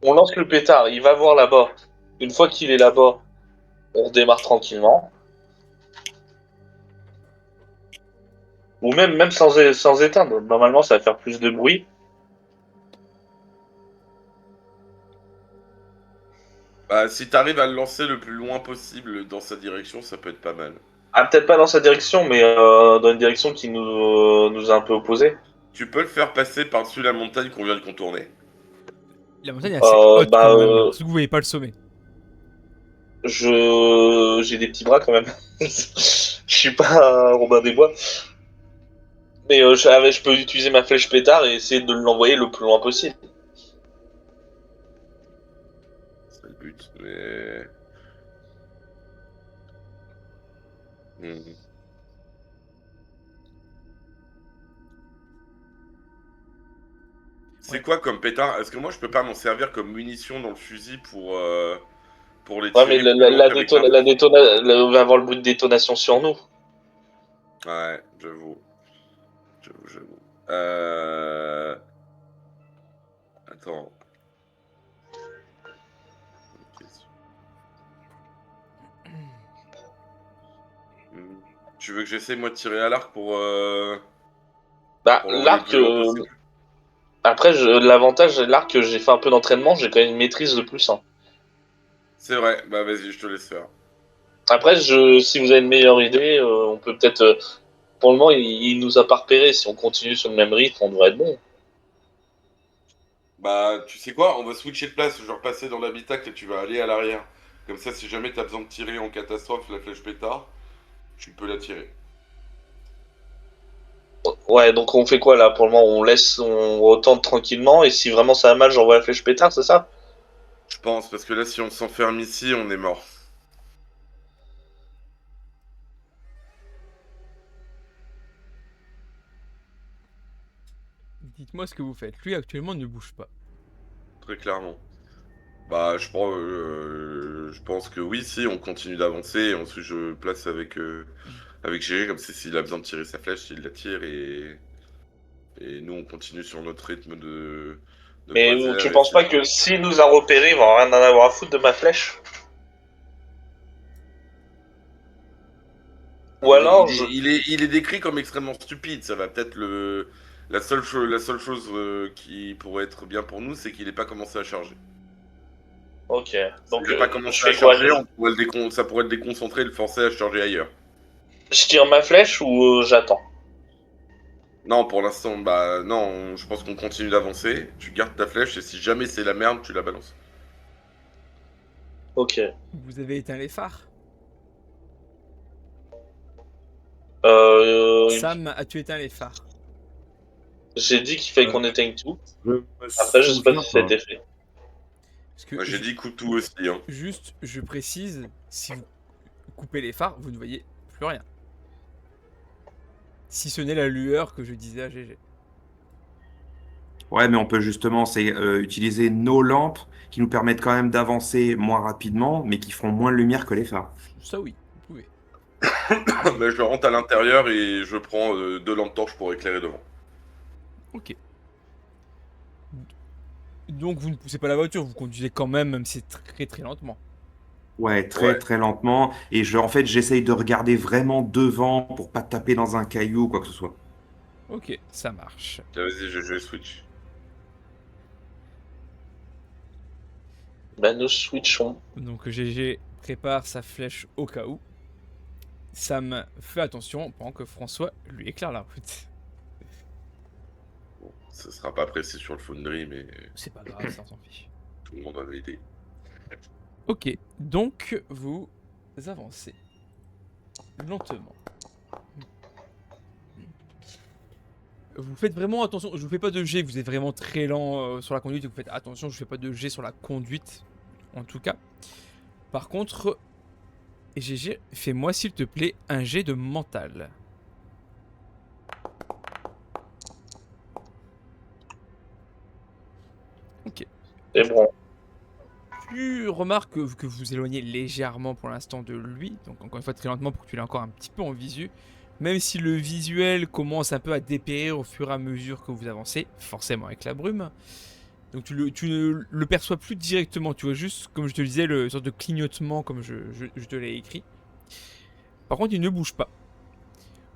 On lance le pétard, il va voir là-bas. Une fois qu'il est là-bas, on redémarre tranquillement. Ou même sans éteindre. Normalement, ça va faire plus de bruit. Bah, si t'arrives à le lancer le plus loin possible dans sa direction, ça peut être pas mal. Ah, peut-être pas dans sa direction, mais dans une direction qui nous a un peu opposé. Tu peux le faire passer par-dessus la montagne qu'on vient de contourner. La montagne est assez haute Bah, quand même, parce que vous voyez pas le sommet. j'ai des petits bras quand même. Je suis pas un Robin des Bois. Mais je peux utiliser ma flèche pétard et essayer de l'envoyer le plus loin possible. C'est le but, mais. Hmm. C'est Ouais. quoi comme pétard? Est-ce que moi je peux pas m'en servir comme munition dans le fusil pour les Ouais, mais tirer plus loin qu'avec l'arc? on va avoir le bruit de détonation sur nous. Ouais, j'avoue. J'avoue. Attends. Bonne question. Hmm. Tu veux que j'essaie moi de tirer à l'arc Bah, pour l'envoyer le l'arc, plus loin possible? après, l'avantage de l'arc, j'ai fait un peu d'entraînement, j'ai quand même une maîtrise de plus 1. C'est vrai, bah vas-y, je te laisse faire. Après, si vous avez une meilleure idée, on peut peut-être. Pour le moment, il nous a pas repéré. Si on continue sur le même rythme, on devrait être bon. Bah, tu sais quoi, on va switcher de place, je vais repasser dans l'habitacle et tu vas aller à l'arrière. Comme ça, si jamais t'as besoin de tirer en catastrophe la flèche pétard, tu peux la tirer. Ouais, donc on fait quoi là pour le moment? On retente tranquillement et si vraiment ça a mal, j'envoie la flèche pétard, c'est ça? Je pense, parce que là, si on s'enferme ici, on est mort. Dites-moi ce que vous faites. Lui, actuellement, ne bouge pas. Très clairement. Bah, je pense que oui, si, on continue d'avancer, et ensuite je place avec GG, comme c'est s'il a besoin de tirer sa flèche, il la tire, et nous on continue sur notre rythme de Mais croisière. tu Et penses pas que s'il nous a repéré, il va rien en avoir à foutre de ma flèche? Ou alors je. il est décrit comme extrêmement stupide, ça va peut-être le. La seule chose qui pourrait être bien pour nous, c'est qu'il n'ait pas commencé à charger. Ok. S'il Donc n'a pas je commencé à fais quoi? charger, ça pourrait le déconcentrer et le forcer à charger ailleurs. Je tire ma flèche ou j'attends? Non, pour l'instant, bah non, je pense qu'on continue d'avancer. Tu gardes ta flèche et si jamais c'est la merde, tu la balances. Ok. Vous avez éteint les phares. Euh, Sam, as-tu éteint les phares? j'ai dit qu'il fallait Euh, qu'on éteigne tout. Je me Après, je sais pas souviens si ça a pas. été fait. Parce que Moi j'ai dit coupe tout aussi, hein. juste, je précise, si vous coupez les phares, vous ne voyez plus rien. Si ce n'est la lueur que je disais à GG. Ouais, mais on peut justement utiliser nos lampes qui nous permettent quand même d'avancer moins rapidement, mais qui feront moins de lumière que les phares. Ça oui, vous pouvez. Mais je rentre à l'intérieur et je prends 2 lampes torches pour éclairer devant. Ok. Donc vous ne poussez pas la voiture, vous conduisez quand même si c'est très très lentement. Ouais, Ouais, très lentement. Et en fait, j'essaye de regarder vraiment devant pour pas taper dans un caillou ou quoi que ce soit. Ok, ça marche. vas-y, je switch. Bah, nous switchons. Donc GG prépare sa flèche au cas où. Sam fait attention pendant que François lui éclaire la route. Bon, ce sera pas précis sur le Foundry, mais C'est pas grave, ça on s'en fiche. tout le monde en a idée. Ok, donc vous avancez lentement. Vous faites vraiment attention, je vous fais pas de jet, vous êtes vraiment très lent sur la conduite, vous faites attention, je fais pas de jet sur la conduite, en tout cas. Par contre, GG, fais-moi s'il te plaît un jet de mental. Ok. C'est bon. Tu remarques que vous vous éloignez légèrement pour l'instant de lui, donc encore une fois très lentement pour que tu l'aies encore un petit peu en visu, même si le visuel commence un peu à dépérir au fur et à mesure que vous avancez, forcément avec la brume. Donc tu ne le perçois plus directement, tu vois juste, comme je te le disais, le sorte de clignotement comme je te l'ai écrit. Par contre, il ne bouge pas.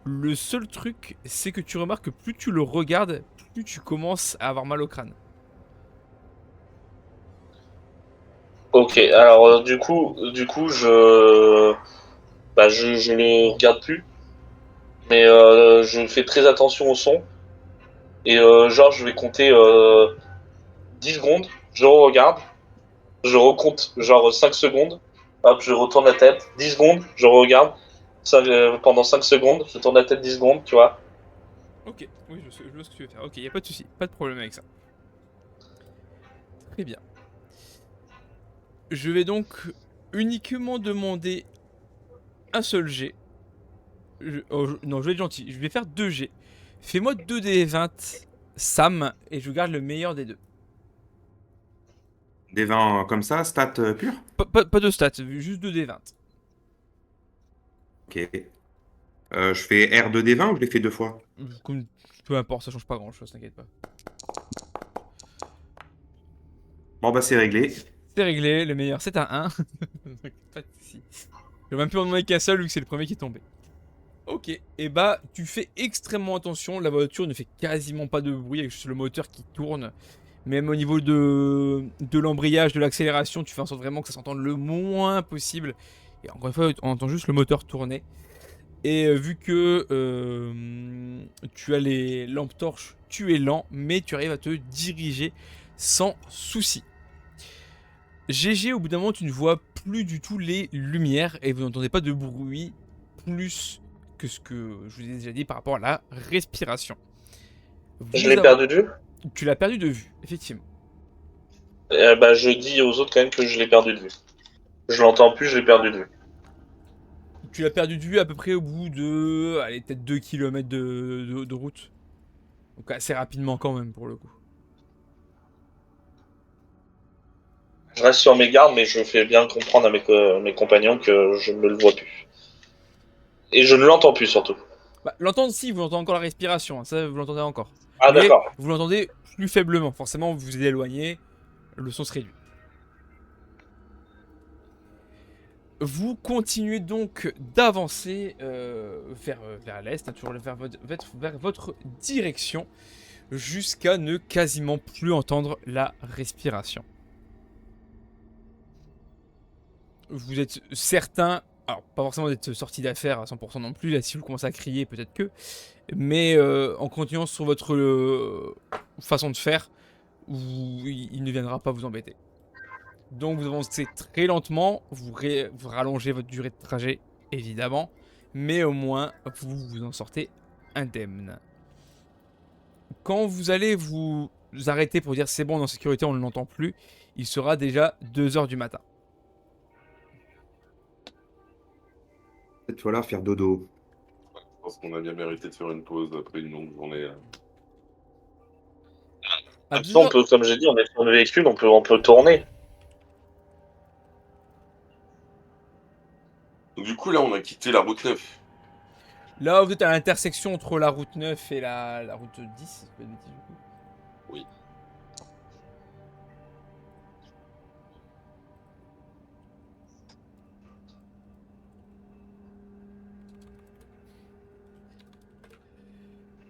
Le seul truc, c'est que tu remarques que plus tu le regardes, plus tu commences à avoir mal au crâne. Ok, alors du coup, je le regarde plus, mais je fais très attention au son. Et genre, je vais compter 10 secondes, je regarde, je recompte genre 5 secondes, hop, je retourne la tête, 10 secondes, je regarde, pendant 5 secondes, je tourne la tête 10 secondes, tu vois. Ok, oui, je vois ce que tu veux faire. Ok, y a pas de souci, pas de problème avec ça. Très bien. Je vais donc uniquement demander un seul G. Non, je vais être gentil. Je vais faire 2 G. Fais-moi 2 des 20 Sam et je garde le meilleur des deux. Des vins comme ça, stats pure? Pas de stats, juste 2 des 20. Ok. Je fais R2D20 ou je l'ai fait deux fois? Comme, peu importe, ça change pas grand chose, t'inquiète pas. Bon, bah, c'est réglé. C'est réglé, le meilleur c'est un 1. Pas de soucis. Je vais même plus en demander qu'un seul vu que c'est le premier qui est tombé. Ok, et bah tu fais extrêmement attention, la voiture ne fait quasiment pas de bruit avec juste le moteur qui tourne. Même au niveau de l'embrayage, de l'accélération, tu fais en sorte vraiment que ça s'entende le moins possible. Et encore une fois, on entend juste le moteur tourner. Et vu que tu as les lampes torches, tu es lent, mais tu arrives à te diriger sans souci. GG, au bout d'un moment, tu ne vois plus du tout les lumières et vous n'entendez pas de bruit plus que ce que je vous ai déjà dit par rapport à la respiration. Je Vous l'ai avez... perdu de vue. Tu l'as perdu de vue, effectivement. Bah, je dis aux autres quand même que je l'ai perdu de vue. Je l'entends plus, je l'ai perdu de vue. Tu l'as perdu de vue à peu près au bout de, allez, peut-être 2 km de route. Donc assez rapidement quand même pour le coup. Je reste sur mes gardes, mais je fais bien comprendre à mes compagnons que je ne le vois plus. Et je ne l'entends plus surtout. Bah, l'entendre si, vous l'entendez encore la respiration, hein, ça vous l'entendez encore. Ah Mais d'accord. vous l'entendez plus faiblement, forcément vous vous êtes éloigné, le son se réduit. Vous continuez donc d'avancer vers l'est, hein, toujours vers votre direction, jusqu'à ne quasiment plus entendre la respiration. Vous êtes certain, alors pas forcément d'être sorti d'affaire à 100% non plus, là si vous commencez à crier peut-être que, mais en continuant sur votre façon de faire, il ne viendra pas vous embêter. Donc vous avancez très lentement, vous rallongez votre durée de trajet, évidemment, mais au moins vous vous en sortez indemne. Quand vous allez vous arrêter pour dire c'est bon, on est en sécurité, on ne l'entend plus, il sera déjà 2 heures du matin. Cette fois-là, faire dodo. Je pense qu'on a bien mérité de faire une pause après une longue journée. À Après, on peut, comme j'ai dit, on est sur le véhicule, on peut tourner. Donc, du coup, là, on a quitté la route 9. Là, vous êtes à l'intersection entre la route 9 et la route 10, si je fais pas de bêtises, du coup. Oui.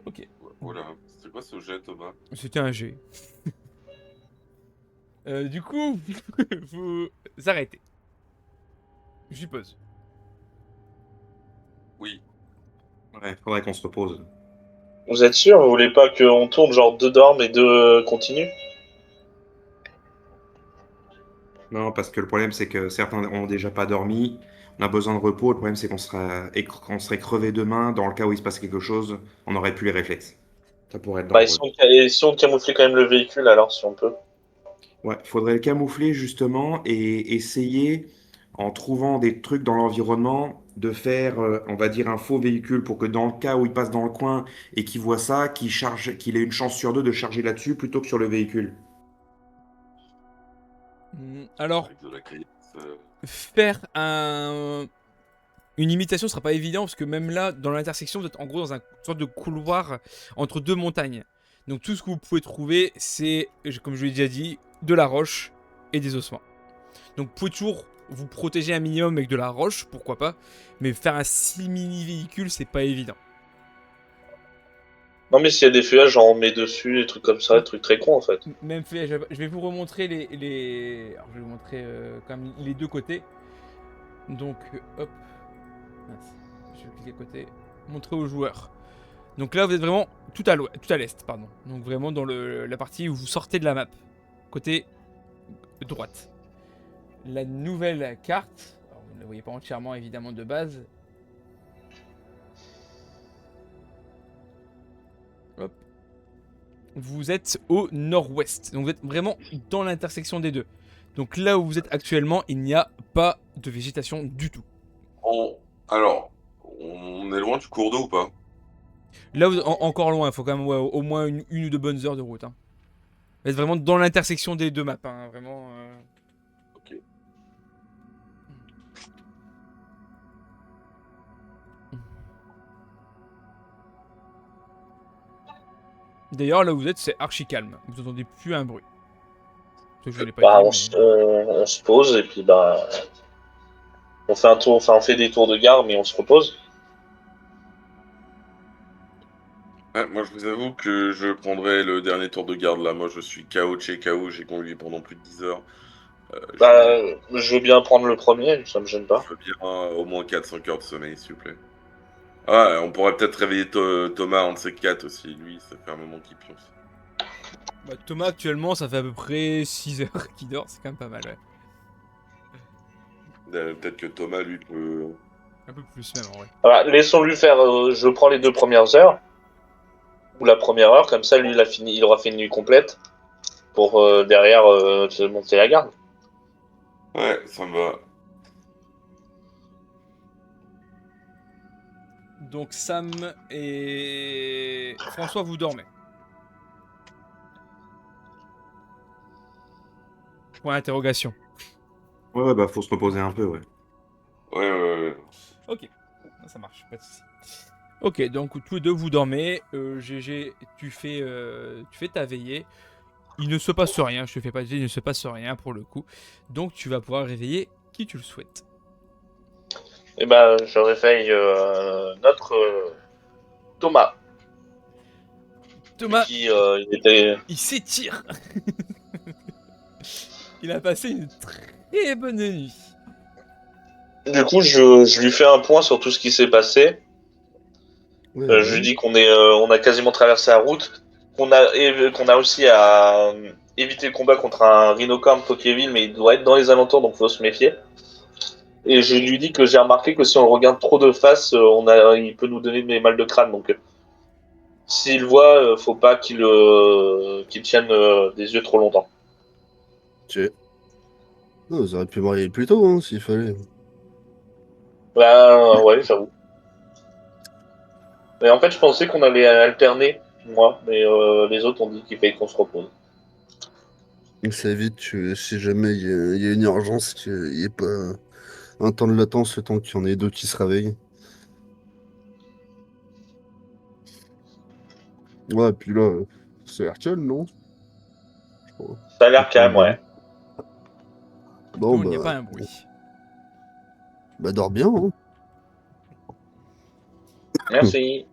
Ok. Voilà. C'est quoi ce jet, Thomas? C'était un G. Du coup, vous arrêtez. Je suppose. Oui. Ouais, faudrait qu'on se repose. Vous êtes sûr? Vous voulez pas qu'on tourne genre 2 dorment et 2 continuent? Non, parce que le problème, c'est que certains ont déjà pas dormi. On a besoin de repos. Le problème, c'est qu'on serait crevé demain. Dans le cas où il se passe quelque chose, on n'aurait plus les réflexes. Ça pourrait être Bah, dangereux. si on camouflait quand même le véhicule, alors, si on peut. Ouais, faudrait le camoufler justement et essayer, en trouvant des trucs dans l'environnement, de faire, on va dire, un faux véhicule pour que dans le cas où il passe dans le coin et qu'il voit ça, qu'il ait une chance sur deux de charger là-dessus plutôt que sur le véhicule. Alors, Avec de la caillasse. faire une imitation sera pas évident parce que même là, dans l'intersection, vous êtes en gros dans une sorte de couloir entre deux montagnes. Donc tout ce que vous pouvez trouver, c'est, comme je l'ai déjà dit, de la roche et des ossements. Donc vous pouvez toujours vous protéger un minimum avec de la roche, pourquoi pas. Mais faire un simili véhicule, c'est pas évident. Non, mais s'il y a des feuillages, genre on met dessus, des trucs comme ça, des trucs très cons en fait. Même fait, je vais vous remontrer alors, je vais vous montrer quand même les deux côtés. Donc hop, mince, je vais cliquer à côté, montrer aux joueurs. Donc là, vous êtes vraiment tout à l'est, pardon. Donc vraiment dans la partie où vous sortez de la map, côté droite. La nouvelle carte, alors vous ne la voyez pas entièrement évidemment de base. Hop. Vous êtes au nord-ouest. Donc vous êtes vraiment dans l'intersection des deux. Donc là où vous êtes actuellement, il n'y a pas de végétation du tout. Alors, on est loin du cours d'eau ou pas? Là, vous êtes encore loin, il faut quand même au moins une ou deux bonnes heures de route. Hein. Vous êtes vraiment dans l'intersection des deux maps, hein, vraiment. Ok. D'ailleurs, là où vous êtes, c'est archi calme. Vous n'entendez plus un bruit. Ça, je ne l'ai pas Bah, dit, mais... on se pose et puis bah, on fait un tour, enfin on fait des tours de gare, mais on se repose. Ouais, moi, je vous avoue que je prendrai le dernier tour de garde là. Moi, je suis KO de chez KO. J'ai conduit pendant plus de 10 heures. Bah, je veux bien prendre le premier, ça me gêne pas. Je veux bien au moins 4-5 heures de sommeil, s'il vous plaît. Ah, on pourrait peut-être réveiller Thomas, un de ces quatre aussi. Lui, ça fait un moment qu'il pionce. Bah, Thomas, actuellement, ça fait à peu près 6 heures qu'il dort. C'est quand même pas mal, ouais. Peut-être que Thomas, lui, peut. Un peu plus même, en vrai. Voilà, laissons-lui faire. Je prends les 2 premières heures ou la première heure, comme ça lui il aura fait une nuit complète pour derrière se monter la garde. Ouais, ça me va. Donc, Sam et François, vous dormez. Point d'interrogation. Ouais, ouais, bah faut se reposer un peu, ouais. Ouais, ouais, ouais. Ok, ça marche, pas de soucis. Ok, donc tous les deux vous dormez. GG, tu fais ta veillée. Il ne se passe rien, je te fais pas dire, il ne se passe rien pour le coup. Donc tu vas pouvoir réveiller qui tu le souhaites. Et bah, je réveille notre Thomas, Thomas, qui il était. il s'étire. Il a passé une très bonne nuit. Du coup, je lui fais un point sur tout ce qui s'est passé. Ouais, Je lui ouais. dis on a quasiment traversé la route, qu'on a réussi à éviter le combat contre un rhinocorne Pokéville, mais il doit être dans les alentours, donc faut se méfier. Et je lui dis que j'ai remarqué que si on le regarde trop de face, il peut nous donner des mal de crâne. Donc, s'il voit, faut pas qu'il tienne des yeux trop longtemps. Ok. Non, vous auriez pu marier plus tôt, hein, s'il fallait. Bah, ouais, j'avoue. Mais en fait, je pensais qu'on allait alterner, moi, mais les autres ont dit qu'il fallait qu'on se repose. Donc ça évite que si jamais il y a une urgence, qu'il n'y ait pas un temps de latence, le temps qu'il y en ait deux qui se réveillent. Ouais, puis là, c'est l'air calme, non? Je crois. Ça a l'air calme, ouais. Bon, Non, il n'y a pas un bruit. bah dors bien, hein. Merci.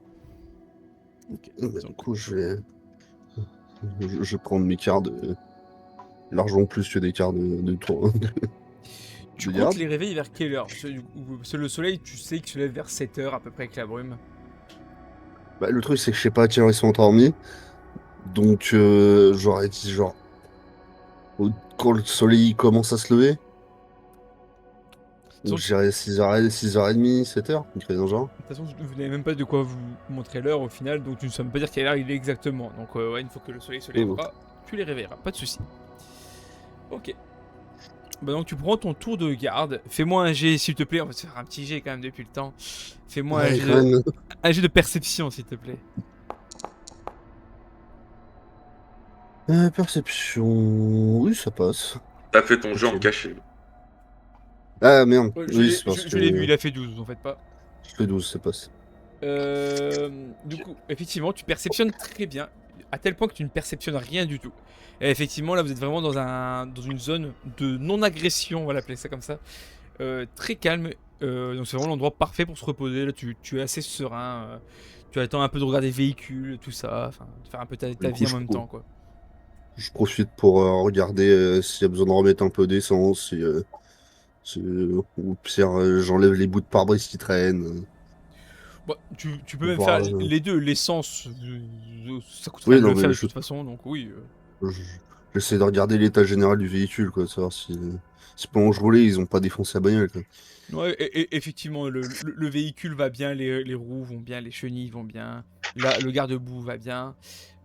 Ok. Bah, du coup, je vais prendre mes cartes largement plus que des cartes de tour. Tu de comptes garde. les réveiller vers quelle heure? Parce que le soleil, tu sais qu'il se lève vers 7 heures à peu près avec la brume. Bah, le truc, c'est que je sais pas à quelle heure ils sont endormis. Donc, j'aurais dit genre, quand le soleil commence à se lever, donc Donc, je dirais 6h, 6h30, 7h, quelque chose dans le genre. de toute façon, vous n'avez même pas de quoi vous montrer l'heure au final, donc tu ne saurais pas dire quelle heure il est exactement. Donc, ouais, une fois que le soleil se lèvera, tu les réveilleras, pas de soucis. Ok. Bah donc tu prends ton tour de garde. Fais-moi un jet, s'il te plaît. On va se faire un petit jet quand même depuis le temps. Fais-moi Ouais, quand même. un jet de perception, s'il te plaît. Perception. Oui, ça passe. T'as fait ton jeu en Ok. caché. Ah merde. Ouais, Oui, c'est parce je l'ai vu, que il a fait 12, vous en faites pas. je fais 12, ça passe. Du coup, effectivement, tu perceptionnes très bien. À tel point que tu ne perceptionnes rien du tout. Et effectivement, là, vous êtes vraiment dans une zone de non-agression, on va l'appeler ça comme ça. Très calme. Donc c'est vraiment l'endroit parfait pour se reposer. Là, tu es assez serein. Tu attends un peu de regarder les véhicules, tout ça. Enfin, de faire un peu ta Du vie coup, en même temps, quoi. je profite pour regarder s'il y a besoin de remettre un peu d'essence. Ou pire, j'enlève les bouts de pare-brise qui traînent. Bon, tu peux même Voir, faire les deux. L'essence, ça coûte rien Oui, de non, le mais faire de toute façon. Donc oui. je- j'essaie de regarder l'état général du véhicule, quoi, de savoir si pendant que je roulais, ils ont pas défoncé la bagnole, quoi. Ouais, effectivement, le véhicule va bien, les roues vont bien, les chenilles vont bien, le garde-boue va bien.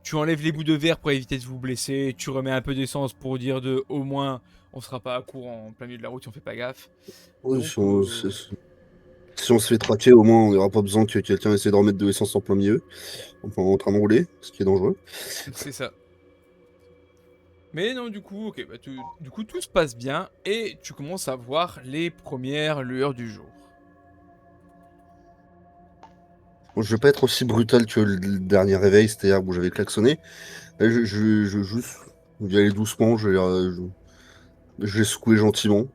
Tu enlèves les bouts de verre pour éviter de vous blesser, tu remets un peu d'essence pour dire au moins on sera pas à court en plein milieu de la route si on fait pas gaffe. Oui, Donc, si on se fait traquer, au moins, on n'aura pas besoin que quelqu'un essaie de remettre de l'essence en plein milieu, enfin, en train de rouler, ce qui est dangereux. c'est ça. Mais non, du coup, ok, bah, du coup tout se passe bien et tu commences à voir les premières lueurs du jour. Bon, je vais pas être aussi brutal que le dernier réveil, c'est-à-dire où j'avais klaxonné. Là, je vais juste y aller doucement, je vais secouer gentiment.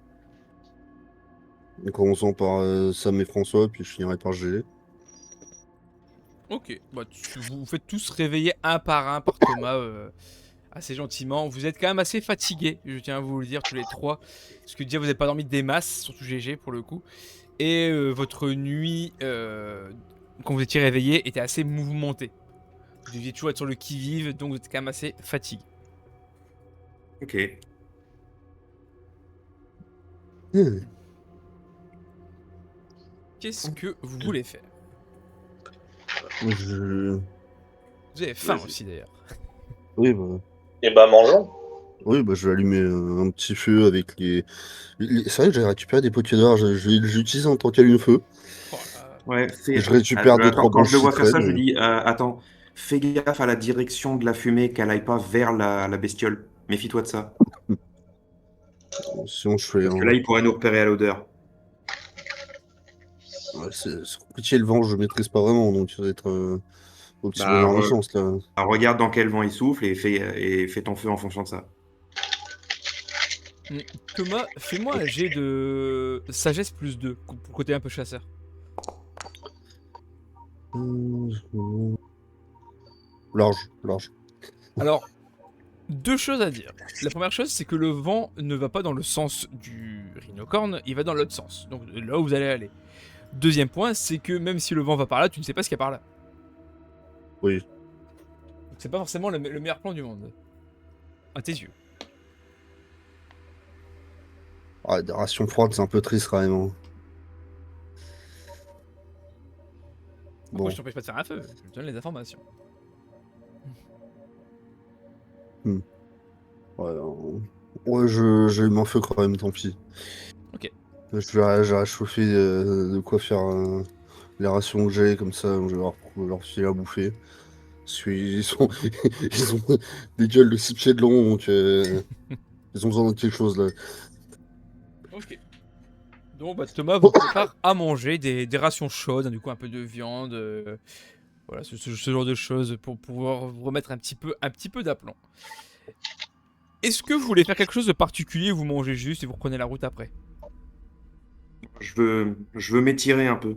En commençant par Sam et François, puis je finirai par GG. Ok, bah, vous vous faites tous réveiller un par Thomas assez gentiment. Vous êtes quand même assez fatigués, je tiens à vous le dire tous les trois. Parce que déjà vous n'avez pas dormi des masses, surtout GG pour le coup. Et votre nuit, quand vous étiez réveillés, était assez mouvementée. Vous deviez toujours être sur le qui-vive, donc vous êtes quand même assez fatigué. Ok. Hmm. Qu'est-ce que vous voulez faire? Je... Vous avez faim Vas-y. aussi d'ailleurs. Oui, bah... Et bah, mangeons. Oui, bah, je vais allumer un petit feu avec C'est vrai que j'ai récupéré des Pokédor, j'utilise en tant qu'allume-feu. Oh là. Ouais, Je récupère deux, trois attends, quand je branches le qui vois faire ça, je traînent. lui dis attends, fais gaffe à la direction de la fumée, qu'elle aille pas vers la bestiole. Méfie-toi de ça. Sinon, je fais Parce que un... là, il pourrait nous repérer à l'odeur. Ouais, c'est compliqué, le vent, je maîtrise pas vraiment, donc ça va être au petit Bah, bonheur de chance, là. regarde dans quel vent il souffle et fais ton feu en fonction de ça. Thomas, fais-moi un jet de sagesse plus 2 pour le côté un peu chasseur. Large, large. Alors, deux choses à dire. La première chose, c'est que le vent ne va pas dans le sens du rhinocorne, il va dans l'autre sens. Donc là où vous allez aller. Deuxième point, c'est que même si le vent va par là, tu ne sais pas ce qu'il y a par là. Oui. Donc c'est pas forcément le meilleur plan du monde. À tes yeux. Ah, des rations froides, c'est un peu triste, quand même, hein. Pourquoi Bon. je t'empêche pas de faire un feu? Je te donne les informations. Ouais, ouais, j'ai eu mon feu quand même, tant pis. Ok. Je vais réchauffer de quoi faire les rations que j'ai, comme ça, je vais leur filer à bouffer. Parce qu'ils sont... ils ont des gueules de 6 pieds de long, donc ils ont besoin de quelque chose là. Ok. Donc bah, Thomas vous prépare à manger des rations chaudes, hein, du coup un peu de viande, voilà ce genre de choses pour pouvoir vous remettre un petit peu d'aplomb. Est-ce que vous voulez faire quelque chose de particulier ou vous mangez juste et vous reprenez la route après? Je veux m'étirer un peu.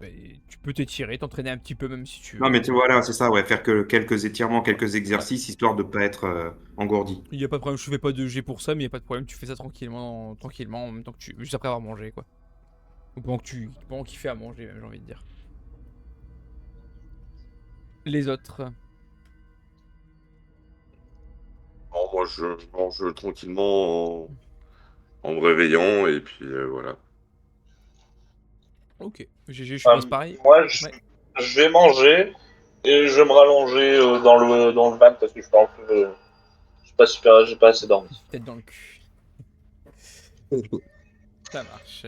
Bah, tu peux t'étirer, t'entraîner un petit peu même si tu Non, veux. mais voilà, c'est ça, ouais, faire que quelques étirements, quelques exercices, histoire de pas être engourdi. Il n'y a pas de problème, je fais pas de G pour ça, mais il n'y a pas de problème, tu fais ça tranquillement, tranquillement en même temps que juste après avoir mangé quoi. Ou pendant qu'il fait à manger même, j'ai envie de dire. Les autres. Non, moi, je mange tranquillement en me réveillant, et puis voilà. Ok. GG, je Euh, suppose pareil. moi, Ouais. je vais manger et je vais me rallonger dans le van parce que je suis un peu, je suis pas super, j'ai pas assez dormi. Tête dans le cul. Ça marche.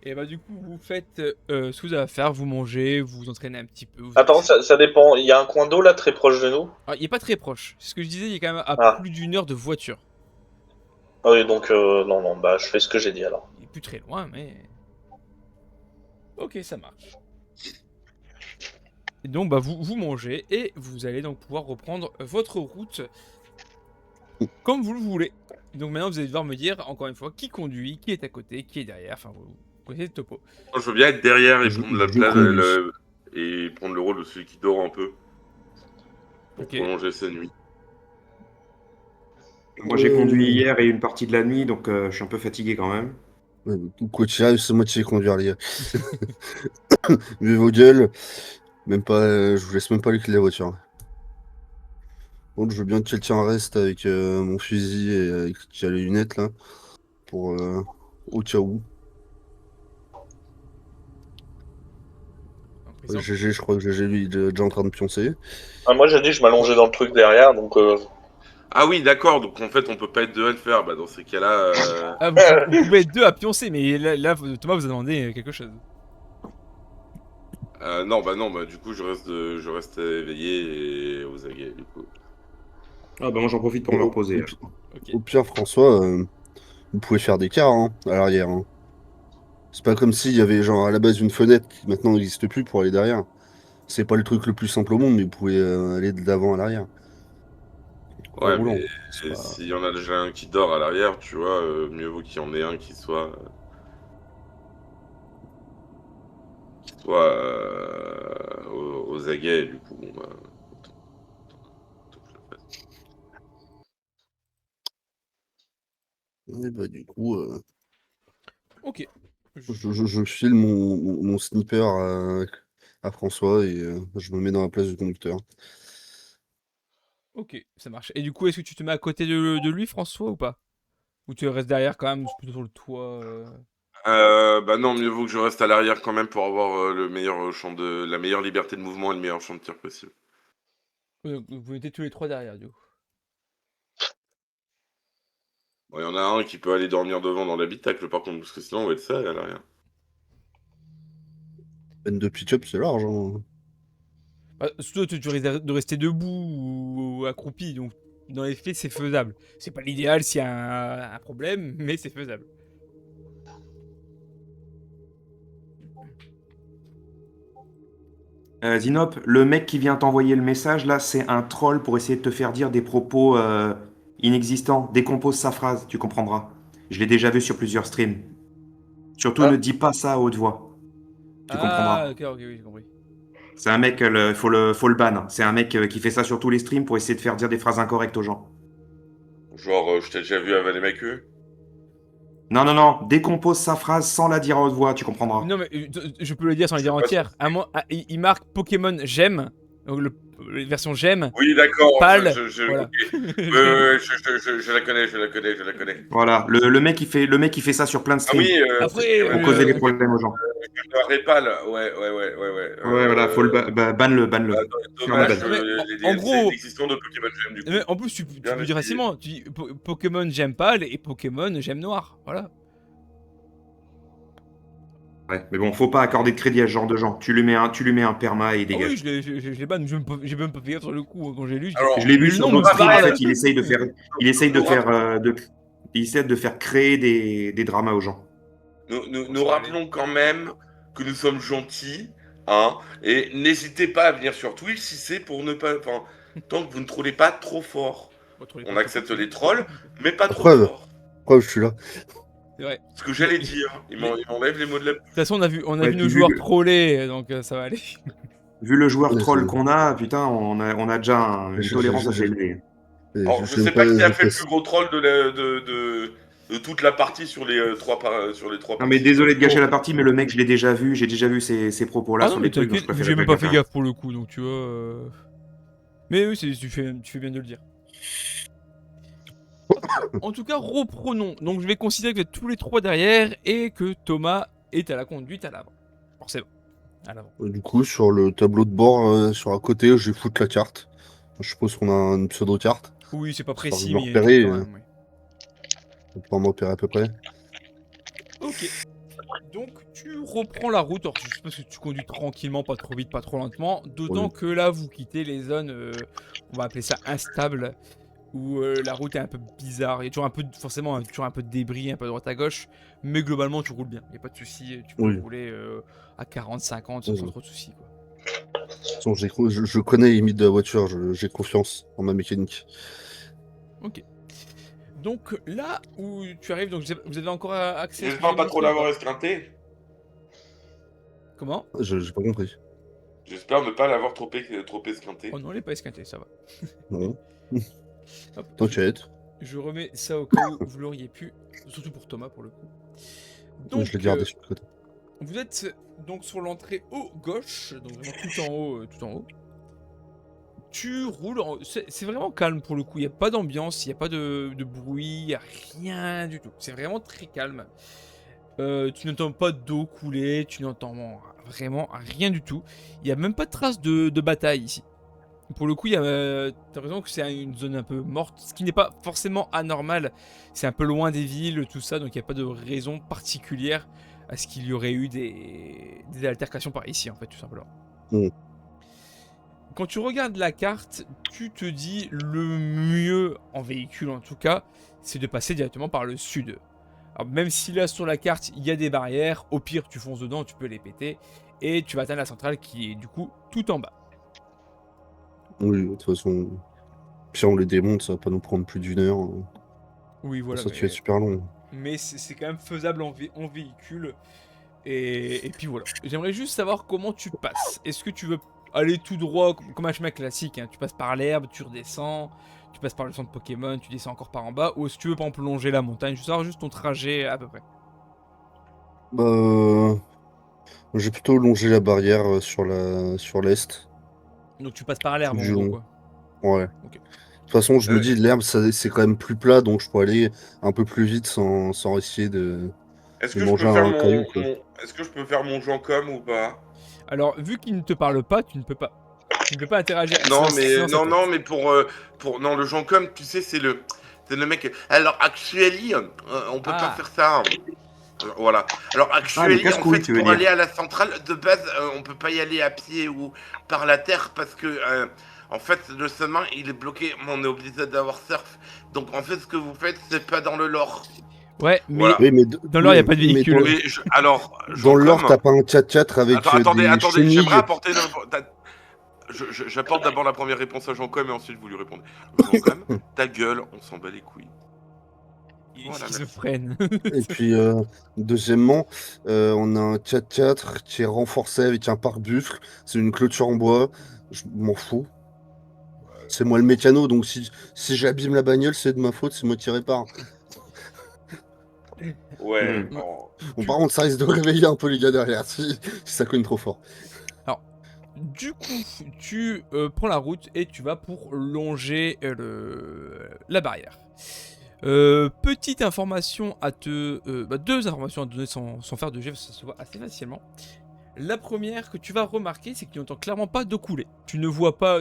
Et bah du coup vous faites ce que vous avez à faire, vous mangez, vous vous entraînez un petit peu. Ah, par contre, ça dépend. Il y a un coin d'eau là très proche de nous. Ah, il est pas très proche. C'est ce que je disais, il est quand même à Ah, plus d'une heure de voiture. ah oui, donc non, non, bah je fais ce que j'ai dit alors. Il est plus très loin, mais... Ok, ça marche. Et donc bah vous mangez et vous allez donc pouvoir reprendre votre route comme vous le voulez. Donc maintenant vous allez devoir me dire, encore une fois, qui conduit, qui est à côté, qui est derrière, enfin vous connaissez le topo. Moi, je veux bien être derrière et Je, prendre la je place, conduis. et prendre le rôle de celui qui dort un peu pour Ok. prolonger sa nuit. Moi, j'ai conduit hier et une partie de la nuit, donc je suis un peu fatigué quand même. Quoi qu'il arrive, c'est moi qui vais conduire, les gars. Mais vos gueules, même pas, je vous laisse même pas les clés de la voiture. Bon, je veux bien que quelqu'un reste avec mon fusil et qui a les lunettes là, pour au cas où. En prison. GG, je crois que GG lui, il est déjà en train de pioncer. Ah, moi j'ai dit que je m'allongeais dans le truc derrière, donc Ah oui, d'accord, donc en fait, on peut pas être deux à le faire. Bah, dans ces cas-là, Ah, vous pouvez être deux à pioncer, mais là, Thomas vous a demandé quelque chose. non, bah non, bah du coup, je reste éveillé et aux aguets, du coup. Ah bah moi, j'en profite pour me Au, reposer. Ok. au pire, François, vous pouvez faire des quarts hein, à l'arrière. Hein. C'est pas comme s'il y avait genre à la base une fenêtre qui maintenant n'existe plus pour aller derrière. C'est pas le truc le plus simple au monde, mais vous pouvez aller de l'avant à l'arrière. En Ouais, roulant. mais C'est pas... s'il y en a déjà un qui dort à l'arrière, tu vois, mieux vaut qu'il y en ait un qui soit aux aguets, du coup, bon, bah, autant- autant que je le fasse. Et bah, du coup, Ok. je file mon sniper à François et je me mets dans la place du conducteur. Ok, ça marche. Et du coup, est-ce que tu te mets à côté de lui, François, ou pas? Ou tu restes derrière quand même, plutôt sur le toit Bah non, mieux vaut que je reste à l'arrière quand même pour avoir le meilleur la meilleure liberté de mouvement et le meilleur champ de tir possible. Vous mettez tous les trois derrière, du coup. Bon, il y en a un qui peut aller dormir devant dans l'habitacle, par contre, parce que sinon on va être ça à l'arrière. Peine de pitch-up, c'est large. Hein. Bah, surtout, tu risques de rester debout ou accroupi, donc dans les faits, c'est faisable. C'est pas l'idéal s'il y a un problème, mais c'est faisable. Zinop, le mec qui vient t'envoyer le message, là, c'est un troll pour essayer de te faire dire des propos inexistants. Décompose sa phrase, tu comprendras. Je l'ai déjà vu sur plusieurs streams. Surtout, ne ah, dis pas ça à haute voix. Tu Ah, comprendras. ok, ok, oui, j'ai compris. C'est un mec, faut le ban. C'est un mec qui fait ça sur tous les streams pour essayer de faire dire des phrases incorrectes aux gens. Genre, je t'ai déjà vu avaler ma queue. Non, non, non, décompose sa phrase sans la dire à haute voix, tu comprendras. Non, mais je peux le dire sans le Je sais dire pas si- entière. Il marque Pokémon j'aime, donc la version j'aime, Oui, d'accord, pâle, voilà. ok. Ouais, je la connais, je la connais, je la connais. Voilà, le mec qui fait ça sur plein de Ah oui, streams Après, c'est pour vrai, causer des problèmes aux gens. Répal, ouais. Ouais, voilà, faut ban-le, Bah, ban-le. Ferme la bah, dommage, ban. mais les en DLC gros, inexistants de Pokémon Gem, du mais coup. en plus, tu Bien peux dire essayé. facilement. Tu dis Pokémon j'aime pâle et Pokémon j'aime noir. Voilà. Ouais, mais bon, faut pas accorder de crédit à ce genre de gens. Tu lui mets un perma et il Ah oui, dégage. je l'ai ban, j'ai même pas fait gaffe sur le coup hein, quand j'ai lu. Alors, Je l'ai Mais vu le sur nom me d'autres streams, en parle. fait, il essaye de faire, il essaye de Nous faire, il essaie de faire créer des dramas aux gens. nous rappelons quand même que nous sommes gentils, hein, et n'hésitez pas à venir sur Twitch si c'est pour ne pas. Enfin, tant que vous ne trollez pas trop fort. On accepte les trolls, mais pas trop Preuve. fort. Pourquoi je suis là? C'est vrai. Ce que j'allais dire, il m'enlève les mots de la. De toute façon, on a Ouais, vu nos puis joueurs troller, donc ça va aller. Vu le joueur Ouais, troll c'est- qu'on a, putain, on a déjà une Je- tolérance je- assez je- élevée. Alors, je j'aime sais pas qui a je fait le fais- plus gros troll de toute la partie sur les sur les trois Non mais parties. désolé de gâcher la partie, mais le mec, j'ai déjà vu ces propos-là Ah sur non, des mais trucs, donc je t'inquiète, préfère j'ai même pas pas fait quelqu'un. gaffe pour le coup, donc tu vois. Mais oui, tu fais bien de le dire. En tout cas, reprenons. Donc je vais considérer que vous êtes tous les trois derrière et que Thomas est à la conduite à l'avant. Forcément, à l'avant. Du coup, sur le tableau de bord, sur à côté, je vais foutre la carte. Je suppose qu'on a une pseudo-carte. Oui, c'est pas Histoire de précis, me mais il y a une repérer, carte quand même, oui. pour pouvoir me repérer à peu près. Ok. Donc tu reprends la route, alors je suppose que tu conduis tranquillement, pas trop vite, pas trop lentement, d'autant Oui. que là vous quittez les zones, on va appeler ça instables, où la route est un peu bizarre, il y a toujours un peu, forcément toujours un peu de débris, un peu de droite à gauche, mais globalement tu roules bien, il n'y a pas de souci, tu peux Oui. rouler à 40, 50 sans Oui. trop de soucis quoi. De toute façon, je connais les limites de la voiture, j'ai confiance en ma mécanique. Ok. Donc là où tu arrives, donc vous avez encore accès à ce que J'espère j'ai pas trop montré ou l'avoir pas esquinté. Comment? J'ai pas compris. J'espère ne pas l'avoir trop esquinté. Oh non, elle est pas esquintée, ça va. Non. Hop, T'inquiète. je remets ça au cas où vous l'auriez pu, surtout pour Thomas pour le coup. Donc, Je l'ai gardé sur le côté. vous êtes donc sur l'entrée haut gauche, donc vraiment tout en haut, tout en haut. Tu roules, c'est vraiment calme pour le coup, il n'y a pas d'ambiance, il n'y a pas de bruit, il n'y a rien du tout. C'est vraiment très calme. Tu n'entends pas d'eau couler, tu n'entends vraiment rien du tout. Il n'y a même pas de traces de bataille ici. Pour le coup, t'as l'impression que c'est une zone un peu morte, ce qui n'est pas forcément anormal. C'est un peu loin des villes, tout ça, donc il n'y a pas de raison particulière à ce qu'il y aurait eu des altercations par ici, en fait, tout simplement. Mm. Quand tu regardes la carte, tu te dis le mieux, en véhicule en tout cas, c'est de passer directement par le sud. Alors, même si là, sur la carte, il y a des barrières, au pire, tu fonces dedans, tu peux les péter, et tu vas atteindre la centrale qui est du coup tout en bas. Oui, de toute façon, si on les démonte, ça va pas nous prendre plus d'une heure. Oui, voilà. Ça, tu vas être super long. Mais c'est quand même faisable en véhicule. Et puis voilà. J'aimerais juste savoir comment tu passes. Est-ce que tu veux aller tout droit comme un chemin classique hein. Tu passes par l'herbe, tu redescends, tu passes par le centre Pokémon, tu descends encore par en bas. Ou est-ce que tu veux pas plonger la montagne? Je veux savoir juste ton trajet à peu près. Bah, j'ai plutôt longé la barrière sur l'est. Donc tu passes par l'herbe en Du gros long. quoi. Ouais. Ok. De toute façon, je me dis, l'herbe, c'est quand même plus plat, donc je peux aller un peu plus vite sans risquer de Est-ce que je manger peux faire un caillou, quoi. Est-ce que je peux faire mon Jean-Com ou pas? Alors vu qu'il ne te parle pas, tu ne peux pas. Tu ne peux pas interagir. Non, Sinon, mais ça non, teste. mais pour non, le Jean-Com, tu sais, c'est le mec. Alors actually, on peut pas Ah. faire ça. Voilà. Alors le actually, en casse-couille, fait, tu veux pour dire. aller à la centrale de base, on peut pas y aller à pied ou par la terre parce que en fait, le chemin il est bloqué. On est obligé d'avoir surf. Donc en fait, ce que vous faites, c'est pas dans le lore. Ouais, mais Voilà. Oui, mais dans l'or, il n'y a pas de mais véhicule. dans- Mais alors, Dans le lore, Jean-Com. t'as pas un 4x4 avec Attendez, des chenilles. j'aimerais apporter j'apporte d'abord la première réponse à Jean-Com et ensuite vous lui répondez. Jean-Com, ta gueule, on s'en bat les couilles. Il est Voilà, schizophrène. Et puis, deuxièmement, on a un 4x4 qui est renforcé avec un pare-buffle. C'est une clôture en bois. Je m'en fous. C'est moi le mécano, donc si j'abîme la bagnole, c'est de ma faute, c'est moi qui répare. Ouais. Mm. bon. Bon, par contre, ça risque de réveiller un peu les gars derrière si ça cogne trop fort. Du coup, tu prends la route et tu vas pour longer la barrière. Petite information à deux informations à te donner sans faire de jet, parce que ça se voit assez facilement. La première que tu vas remarquer, c'est que tu n'entends clairement pas d'eau couler. Tu ne vois pas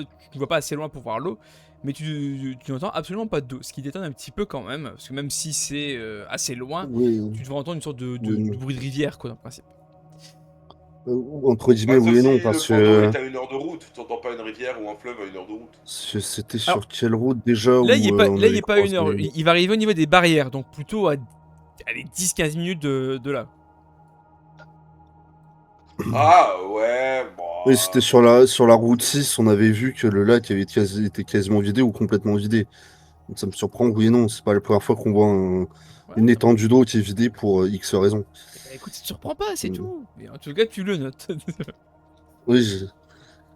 assez loin pour voir l'eau, mais tu n'entends absolument pas d'eau, ce qui t'étonne un petit peu quand même, parce que même si c'est assez loin, Oui, tu devrais entendre une sorte de Oui. bruit de rivière, quoi, dans le principe. Entre guillemets, Sauf oui et non, si parce le point d'eau que est à 1 heure de route, tu n'entends pas une rivière ou un fleuve à 1 heure de route. c'était Alors, sur quelle route déjà Là, où on il avait est pas à 1 heure. croisé... Il va arriver au niveau des barrières, donc plutôt à allez, 10-15 minutes de là. Ah ouais, bon. Oui, c'était sur la route 6, on avait vu que le lac était quasiment vidé ou complètement vidé. Donc ça me surprend, oui et non, c'est pas la première fois qu'on voit Ouais. une étendue d'eau qui est vidée pour X raisons. Bah, écoute, ça te surprend pas, c'est Mm. tout. Mais en tout cas, tu le notes. Oui,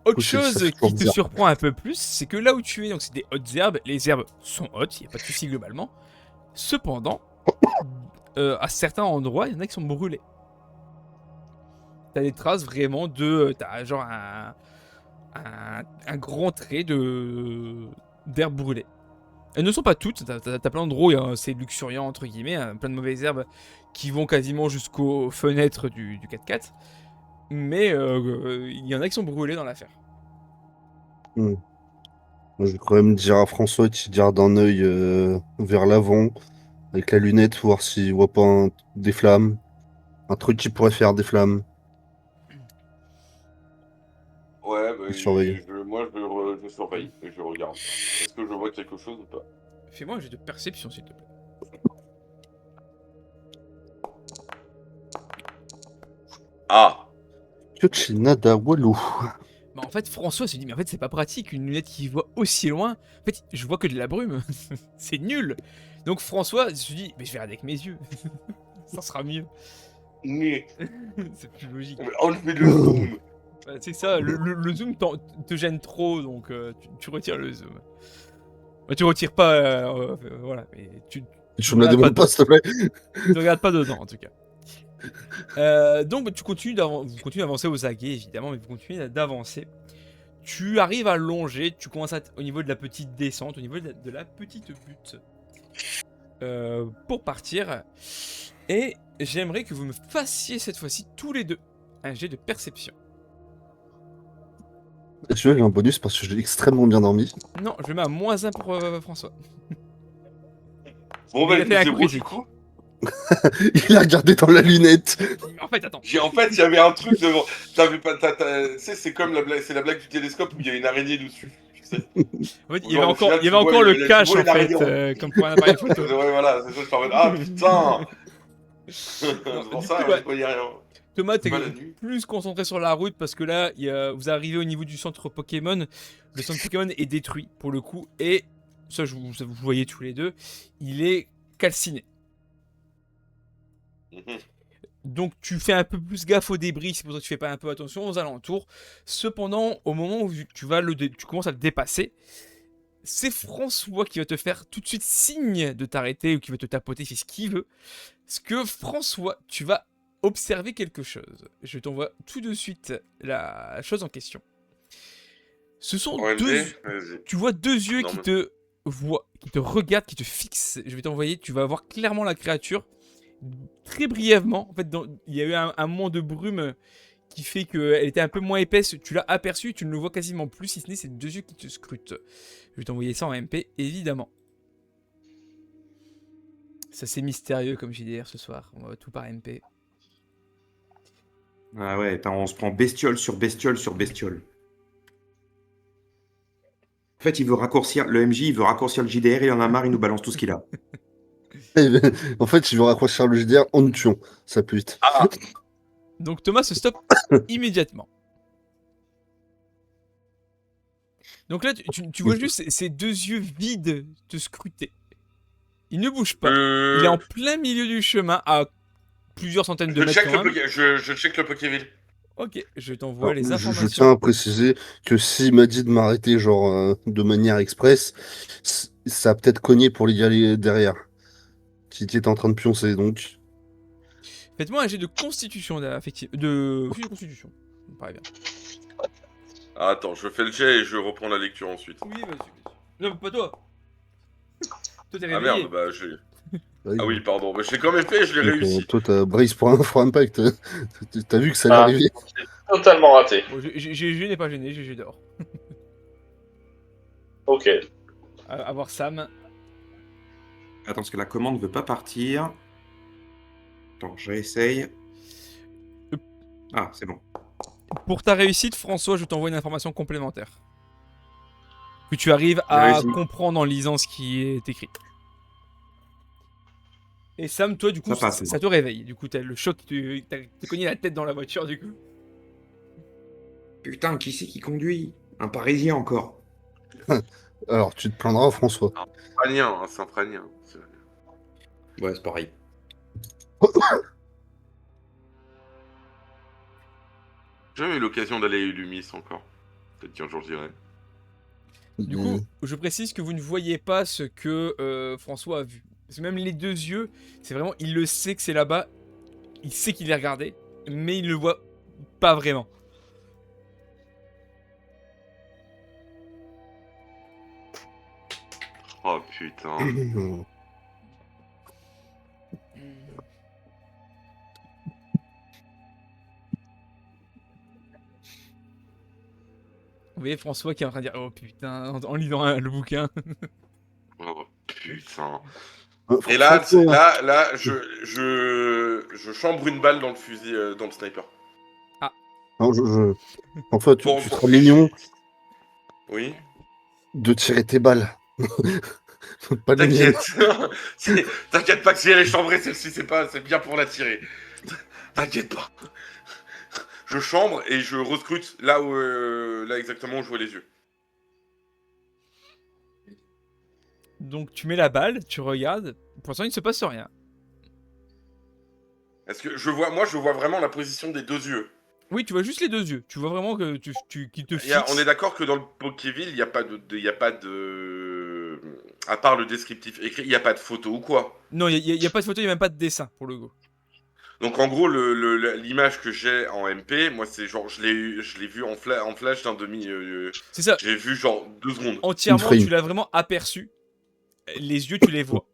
Autre ça chose fait toujours qui te bizarre. surprend un peu plus, c'est que là où tu es, donc c'est des hautes herbes. Les herbes sont hautes, il n'y a pas de souci globalement. Cependant, à certains endroits, il y en a qui sont brûlés. T'as des traces vraiment de. T'as genre un grand trait d'herbes brûlées. Elles ne sont pas toutes, t'as plein d'endroits où c'est luxuriant, entre guillemets, hein, plein de mauvaises herbes qui vont quasiment jusqu'aux fenêtres du 4x4. Mais il y en a qui sont brûlés dans l'affaire. Mm. Moi, je vais quand même dire à François qu'il garde un œil vers l'avant, avec la lunette, voir s'il voit pas des flammes. Un truc qui pourrait faire des flammes. Ouais, bah, Et surveiller. je surveille et je regarde. Est-ce que je vois quelque chose ou pas? Fais-moi un jet de perception, s'il te plaît. Ah! Kyochinada Walou. Bah en fait, François se dit, mais en fait, c'est pas pratique, une lunette qui voit aussi loin. En fait, je vois que de la brume. C'est nul. Donc François se dit, mais je vais regarder avec mes yeux. Ça sera mieux. Mais C'est plus logique. enlevez le zoom! Ouais, c'est ça, le zoom te gêne trop, donc tu retires le zoom. Bah, tu retires pas, voilà, mais Tu me la demandes pas, s'il te plaît. tu regardes pas dedans, en tout cas. Donc, bah, vous continuez d'avancer aux aguets, évidemment, mais vous continuez d'avancer. Tu arrives à longer, tu commences au niveau de la petite descente, au niveau de la petite butte. Pour partir. Et j'aimerais que vous me fassiez cette fois-ci, tous les deux, un jet de perception. Tu vois, j'ai un bonus parce que j'ai extrêmement bien dormi. Non, je le mets à -1 pour François. Bon, bah, Il a fait un coup 0 du critique. coup. Il a regardé dans la lunette. En fait, attends. En fait, il y avait un truc devant. T'avais pas, tu sais, c'est comme c'est la blague du télescope où il y a une arraraignée dessus. Tu sais. En fait, il y Genre, avait au final, tu encore vois le tu cache, vois en une fait, araignée en- comme pour un appareil photo. Ouais, voilà, c'est ça, je suis en mode, ah putain! C'est Non, pour du ça, coup, bah, je voyais rien. Thomas, t'es Pas la nuit. plus concentré sur la route parce que là, vous arrivez au niveau du centre Pokémon. Le centre Pokémon est détruit pour le coup. Et ça, vous voyez tous les deux, il est calciné. Mhm. Donc tu fais un peu plus gaffe aux débris, c'est pour ça que tu fais pas un peu attention aux alentours. Cependant, au moment où tu commences à le dépasser, c'est François qui va te faire tout de suite signe de t'arrêter ou qui va te tapoter, il fait ce qu'il veut. Parce que François, tu vas observer quelque chose. Je t'envoie tout de suite la chose en question. Ce sont OMG, deux... vas-y. Tu vois deux yeux Non, qui mais- te voient, qui te regardent, qui te fixent. Je vais t'envoyer, tu vas voir clairement la créature. Très brièvement, en fait, il y a eu un moment de brume qui fait qu'elle était un peu moins épaisse. Tu l'as aperçue, tu ne le vois quasiment plus, si ce n'est ces deux yeux qui te scrutent. Je vais t'envoyer ça en MP, évidemment. Ça, c'est mystérieux comme JDR ce soir. On va tout par MP. Ah ouais, on se prend bestiole sur bestiole sur bestiole. En fait, il veut raccourcir le MJ, il veut raccourcir le JDR, il en a marre, il nous balance tout ce qu'il a. En fait, il veut raccrocher le JDR en nous tuant. Ça peut vite. Ah! Donc Thomas se stoppe immédiatement. Donc là, tu vois juste ces deux yeux vides te scruter. Il ne bouge pas. Il est en plein milieu du chemin, à plusieurs centaines de mètres quand même. Je check le Pokéville. Ok, je t'envoie les Je informations. tiens à préciser que s'il m'a dit de m'arrêter genre de manière express, ça a peut-être cogné pour y aller derrière. Qui était en train de pioncer donc. Faites-moi un jet de constitution, effectivement. De constitution. Ça me paraît bien. Ah, attends, je fais le jet et je reprends la lecture ensuite. Oui, vas-y. Non, pas toi. Toi, t'es Ah réveillé. merde, bah j'ai. Ah oui, pardon, mais je l'ai quand même fait, je l'ai Donc, réussi. toi, t'as Brace pour Impact. T'as vu que ça allait arriver. Totalement raté. Bon, je n'ai pas gêné, GG dehors. Ok. À voir Sam. Attends, parce que la commande ne veut pas partir. Attends, je réessaye. Ah, c'est bon. Pour ta réussite, François, je t'envoie une information complémentaire. Que tu arrives à Réussi. comprendre en lisant ce qui est écrit. Et Sam, toi, du coup, Ça passe, c'est ça te réveille. Du coup, t'as le choc, t'as cogné la tête dans la voiture, du coup. Putain, qui c'est qui conduit? Un Parisien encore. Alors, tu te plaindras, François. C'est un Franien. Ouais, c'est pareil. J'ai jamais eu l'occasion d'aller à Illumis encore. Peut-être qu'un jour j'irai. Du coup, je précise que vous ne voyez pas ce que François a vu. Parce que même les deux yeux, c'est vraiment, il le sait que c'est là-bas, il sait qu'il est regardé, mais il le voit pas vraiment. Oh putain. Vous voyez François qui est en train de dire oh putain en lisant le bouquin. Oh putain. Euh, Et là, François, je chambre une balle dans le fusil, dans le sniper. non, François, tu Bon, seras mignon Oui. de tirer tes balles. Pas les miennes. T'inquiète. T'inquiète pas que si elle est chambrée, celle-ci, c'est bien pour la tirer. T'inquiète pas. Je chambre et je recrute là où, là exactement où je vois les yeux. Donc tu mets la balle, tu regardes, pour l'instant il ne se passe rien. Est-ce que je vois vraiment la position des deux yeux. Oui, tu vois juste les deux yeux. Tu vois vraiment que qu'il te fixe. On est d'accord que dans le Pokéville, il n'y a pas de, à part le descriptif écrit, il n'y a pas de photo ou quoi. Non, il y a pas de photo, il y a même pas de dessin pour le go. Donc en gros, l'image que j'ai en MP, moi c'est genre, je l'ai vu en flash d'un demi. C'est ça. J'ai vu genre 2 secondes. Entièrement, frame. tu l'as vraiment aperçu. Les yeux, tu les vois.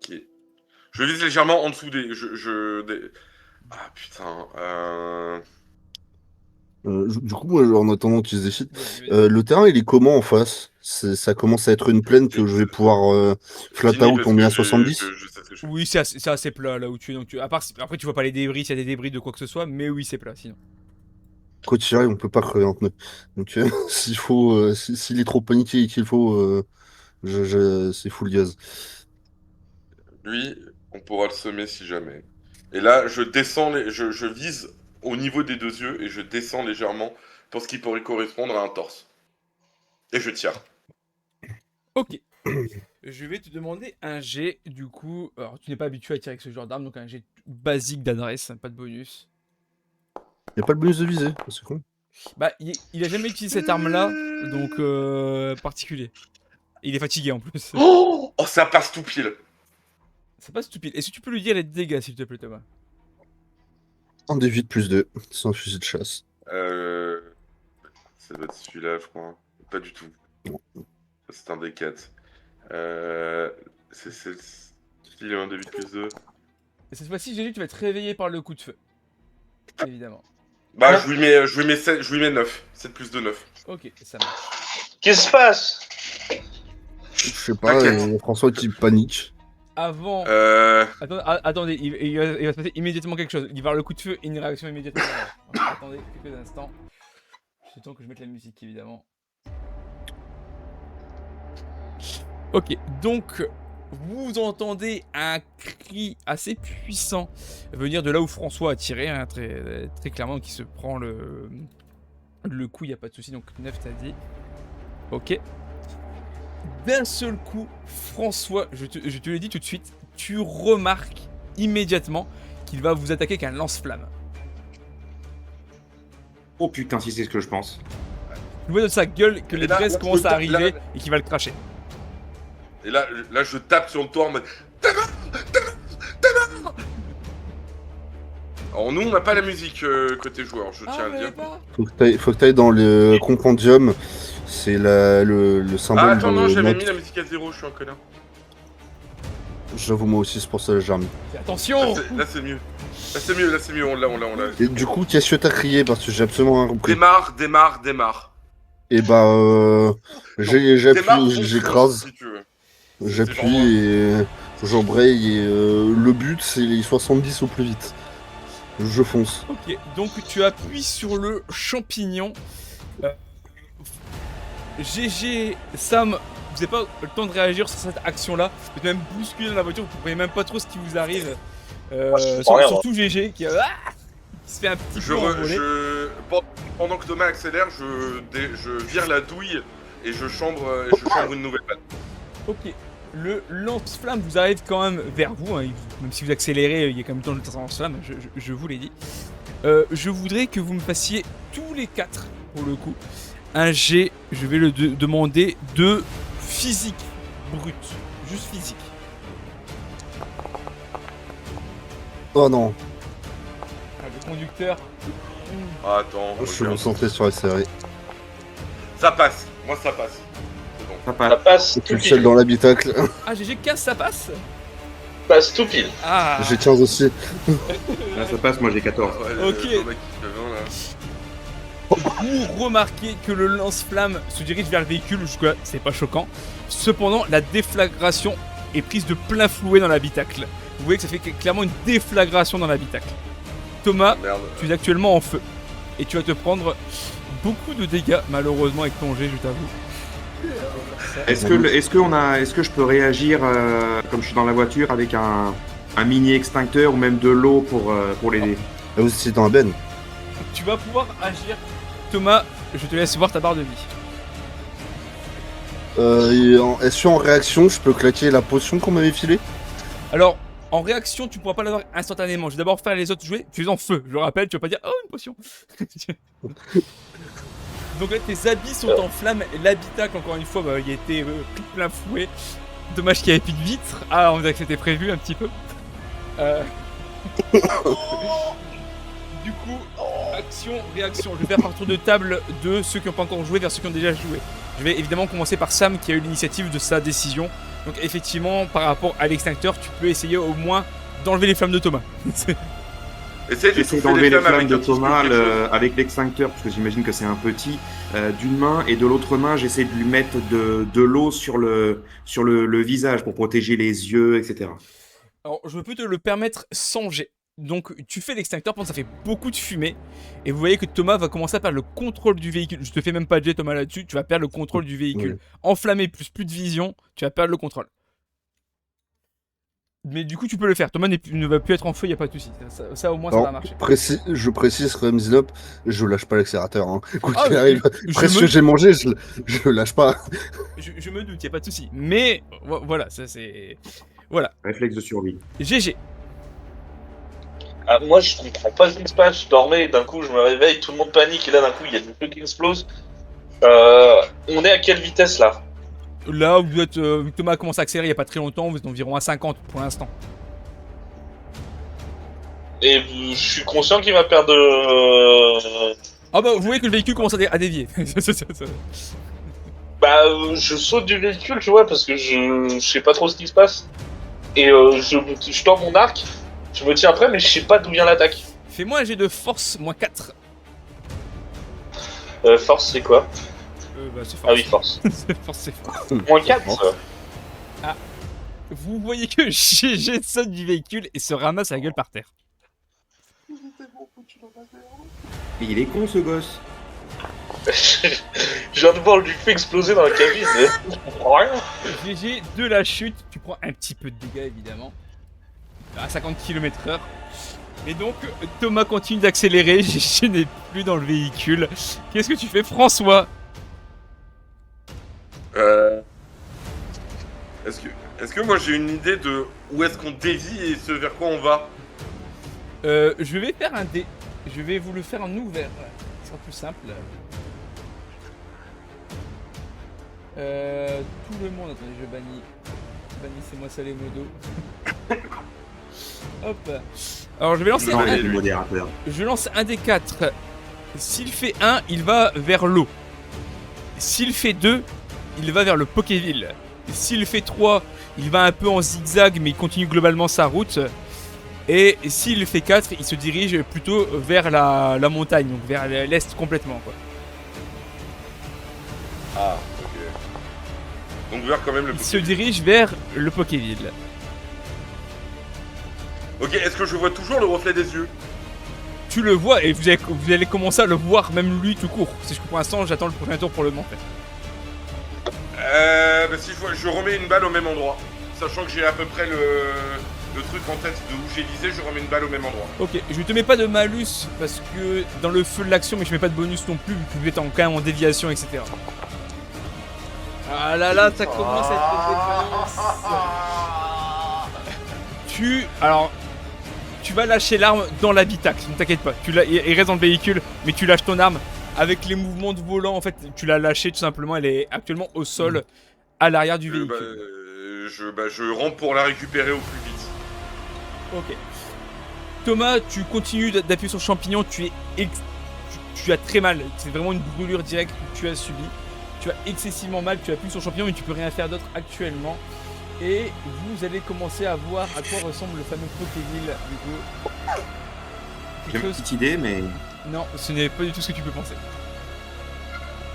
Ok. Je vise légèrement en dessous des. Ah putain. Du coup, moi, en attendant qu'ils se décident, Vas-y, vas-y. le terrain, il est comment en face? Ça commence à être une plaine que je vais pouvoir flat Fini, out parce en que à je 70? sais ce que je fais. Oui, c'est assez plat là où tu es. Donc après, tu vois pas les débris, s'il y a des débris de quoi que ce soit, mais oui, c'est plat sinon. Quoi tirer, on peut pas crever en pneu. Donc, s'il est trop paniqué et qu'il faut, c'est full gaz. Lui, on pourra le semer si jamais. Et là, je descends, je vise au niveau des deux yeux et je descends légèrement pour ce qui pourrait correspondre à un torse. Et je tire. Ok. Je vais te demander un jet, du coup. Alors, tu n'es pas habitué à tirer avec ce genre d'arme, donc un jet basique d'adresse, pas de bonus. Y a pas le bonus de visée, c'est con. Bah, il a jamais utilisé cette arme-là, donc particulier. Il est fatigué en plus. Oh, ça passe tout pile. C'est pas stupide. Est-ce que tu peux lui dire les dégâts, s'il te plaît, Thomas? Un des 8 plus 2, c'est un fusil de chasse. Ça doit être celui-là, je crois. Pas du tout. Non. Ça, c'est un des 4. C'est celle-ci, le 1 de 8 plus 2. Et cette fois-ci, j'ai dit que tu vas être réveillé par le coup de feu. Évidemment. Bah, je lui mets 9. 7 plus 2, 9. Ok, ça marche. Qu'est-ce qui se passe? Je sais pas, T'inquiète. François qui panique. Avant. Attendez, il va se passer immédiatement quelque chose. Il va y avoir le coup de feu et une réaction immédiatement. Donc, attendez quelques instants. C'est le temps que je mette la musique, évidemment. Ok, donc vous entendez un cri assez puissant venir de là où François a tiré, hein, très, très clairement, qui se prend le coup, il n'y a pas de souci. Donc 9 t'as dit. Ok. D'un seul coup, François, je te l'ai dit tout de suite, tu remarques immédiatement qu'il va vous attaquer avec un lance-flamme. Oh putain, si c'est ce que je pense. Tu vois de sa gueule que Et les là, braises là, commencent à là, arriver là- et qu'il va le cracher. Et là, je tape sur le toit en mode. T'es mort. Alors, nous, on n'a pas la musique côté joueur, je tiens à le dire. Faut que t'ailles dans le compendium, c'est le symbole Ah, attends, non, de j'avais note. mis la musique à 0, je suis un connard. J'avoue, moi aussi, c'est pour ça que j'ai remis. Attention! Là, c'est mieux. Là, c'est mieux, on l'a. Et du coup, qu'est-ce que t'as crié? Parce que j'ai absolument rien compris. Démarre. Et bah, Démarre, j'écrase, si tu veux. j'appuie et j'embraye et le but c'est les 70 au plus vite. Je fonce. Ok, donc tu appuies sur le champignon. GG, Sam, vous n'avez pas le temps de réagir sur cette action-là. Vous êtes même bousculé dans la voiture, vous ne comprenez même pas trop ce qui vous arrive. je comprends rien, Surtout GG qui se fait un petit peu envoler. Pendant que Thomas accélère, je vire la douille et je chambre une nouvelle balle. Ok, le lance-flamme vous arrive quand même vers vous, hein. Même si vous accélérez, il y a quand même le temps de lance-flamme, je vous l'ai dit. Je voudrais que vous me fassiez tous les 4, pour le coup, un jet, je vais le demander, de physique brute, juste physique. Oh non, Le conducteur, Attends, je suis regarde. concentré sur la série. Ça passe, moi ça passe. C'est bon. Ça Ça passe. passe Je tout suis le seul pile. dans l'habitacle. ah GG 15 ça passe. Passe tout pile. Ah, J'ai 15 aussi. Là, ça passe, moi j'ai 14. Ouais, Ok. Thomas qui fait 20 là. vous remarquez que le lance-flamme se dirige vers le véhicule, jusque-là c'est pas choquant. Cependant, la déflagration est prise de plein fouet dans l'habitacle. Vous voyez que ça fait clairement une déflagration dans l'habitacle. Thomas, Merde. tu es actuellement en feu. Et tu vas te prendre beaucoup de dégâts, malheureusement, avec ton jet, je t'avoue. Est-ce que je peux réagir, comme je suis dans la voiture, avec un mini extincteur ou même de l'eau pour l'aider? Ah, vous étiez dans la benne. Tu vas pouvoir agir. Thomas, je te laisse voir ta barre de vie. Est-ce qu'en réaction, je peux claquer la potion qu'on m'avait filée? Alors, en réaction, tu pourras pas l'avoir instantanément. Je vais d'abord faire les autres jouer. Tu es en feu. Je le rappelle, tu vas pas dire oh une potion. Donc là, tes habits sont en flammes. L'habitacle, encore une fois, il a été pris plein fouet. Dommage qu'il n'y avait plus de vitres. Ah, on dirait que c'était prévu un petit peu. Du coup, action, réaction. Je vais faire par tour de table de ceux qui n'ont pas encore joué vers ceux qui ont déjà joué. Je vais évidemment commencer par Sam qui a eu l'initiative de sa décision. Donc effectivement, par rapport à l'extincteur, tu peux essayer au moins d'enlever les flammes de Thomas. Essaye J'essaie d'enlever les flammes de Thomas avec l'extincteur, parce que j'imagine que c'est un petit, d'une main, et de l'autre main, j'essaie de lui mettre de l'eau sur le visage pour protéger les yeux, etc. Alors, je peux te le permettre sans jet. Donc, tu fais l'extincteur, pendant que ça fait beaucoup de fumée. Et vous voyez que Thomas va commencer à perdre le contrôle du véhicule. Je te fais même pas de jet, Thomas, là-dessus. Tu vas perdre le contrôle du véhicule. Oui. Enflammé plus de vision, tu vas perdre le contrôle. Mais du coup, tu peux le faire. Thomas ne va plus être en feu, y a pas de souci. Ça, au moins, ça Alors, va marcher. je précise quand même, Zinop, je lâche pas l'accélérateur. Hein. Quoi Ah, qu'il arrive, je presque me- j'ai mangé, je lâche pas. Je me doute, y a pas de souci. Mais voilà, ça c'est. Voilà. Réflexe de survie. GG. Ah, moi, je comprends pas ce qui se passe. Je dormais, d'un coup, je me réveille, tout le monde panique, et là, d'un coup, il y a des trucs qui explosent. On est à quelle vitesse là? Là, vous êtes. Vu que Thomas a commencé à accélérer il y a pas très longtemps, vous êtes environ à 50 pour l'instant. Et je suis conscient qu'il va perdre de. Ah bah, vous voyez que le véhicule commence à dévier. Bah, je saute du véhicule, tu vois, parce que je sais pas trop ce qui se passe. Et je tends mon arc, je me tiens prêt, mais je sais pas d'où vient l'attaque. Fais-moi un jet de force, moins 4. Force, c'est quoi? Bah, c'est force. Ah oui, force. c'est force. Moins 4 Vous voyez que GG saute du véhicule et se ramasse la gueule par terre. Mais il est con ce gosse. Je viens de voir du feu exploser dans la cabine, mais je comprends rien. GG, de la chute, tu prends un petit peu de dégâts évidemment. À 50 km/h. Et donc, Thomas continue d'accélérer, GG n'est plus dans le véhicule. Qu'est-ce que tu fais, François? Est-ce que moi j'ai une idée de où est-ce qu'on dévie et ce vers quoi on va? Je vais faire un dé. Je vais vous le faire en ouvert. Ce sera plus simple. Tout le monde. Attendez, je bannis. Bannissez-moi ça les modos. Hop. Alors je vais lancer Non, un. Le modérateur. Je lance un des 4. S'il fait 1, il va vers l'eau. S'il fait 2, il va vers le Pokéville. S'il fait 3, il va un peu en zigzag, mais il continue globalement sa route. Et s'il fait 4, il se dirige plutôt vers la montagne, donc vers l'est complètement, quoi. Ah, ok. Donc vers quand même le Il se dirige vers le Pokéville. Ok, est-ce que je vois toujours le reflet des yeux? tu le vois et vous allez commencer à le voir, même lui tout court. C'est que pour l'instant, j'attends le prochain tour pour le montrer. Bah, si je remets une balle au même endroit. Sachant que j'ai à peu près le truc en tête de où j'ai visé, je remets une balle au même endroit. Ok, je te mets pas de malus parce que dans le feu de l'action, mais je mets pas de bonus non plus, vu que vous êtes quand même en déviation, etc. Ah là là, ça commence à être des Alors, tu vas lâcher l'arme dans l'habitacle, ne t'inquiète pas. Il reste dans le véhicule, mais tu lâches ton arme. Avec les mouvements de volant, en fait, tu l'as lâchée tout simplement. Elle est actuellement au sol, à l'arrière du véhicule. Je rentre pour la récupérer au plus vite. Ok. Thomas, tu continues d'appuyer sur le champignon. Tu as très mal. C'est vraiment une brûlure directe que tu as subie. Tu as excessivement mal. Tu appuies sur le champignon, mais tu peux rien faire d'autre actuellement. Et vous allez commencer à voir à quoi ressemble le fameux Pokéville. J'ai une petite idée, mais... Non, ce n'est pas du tout ce que tu peux penser.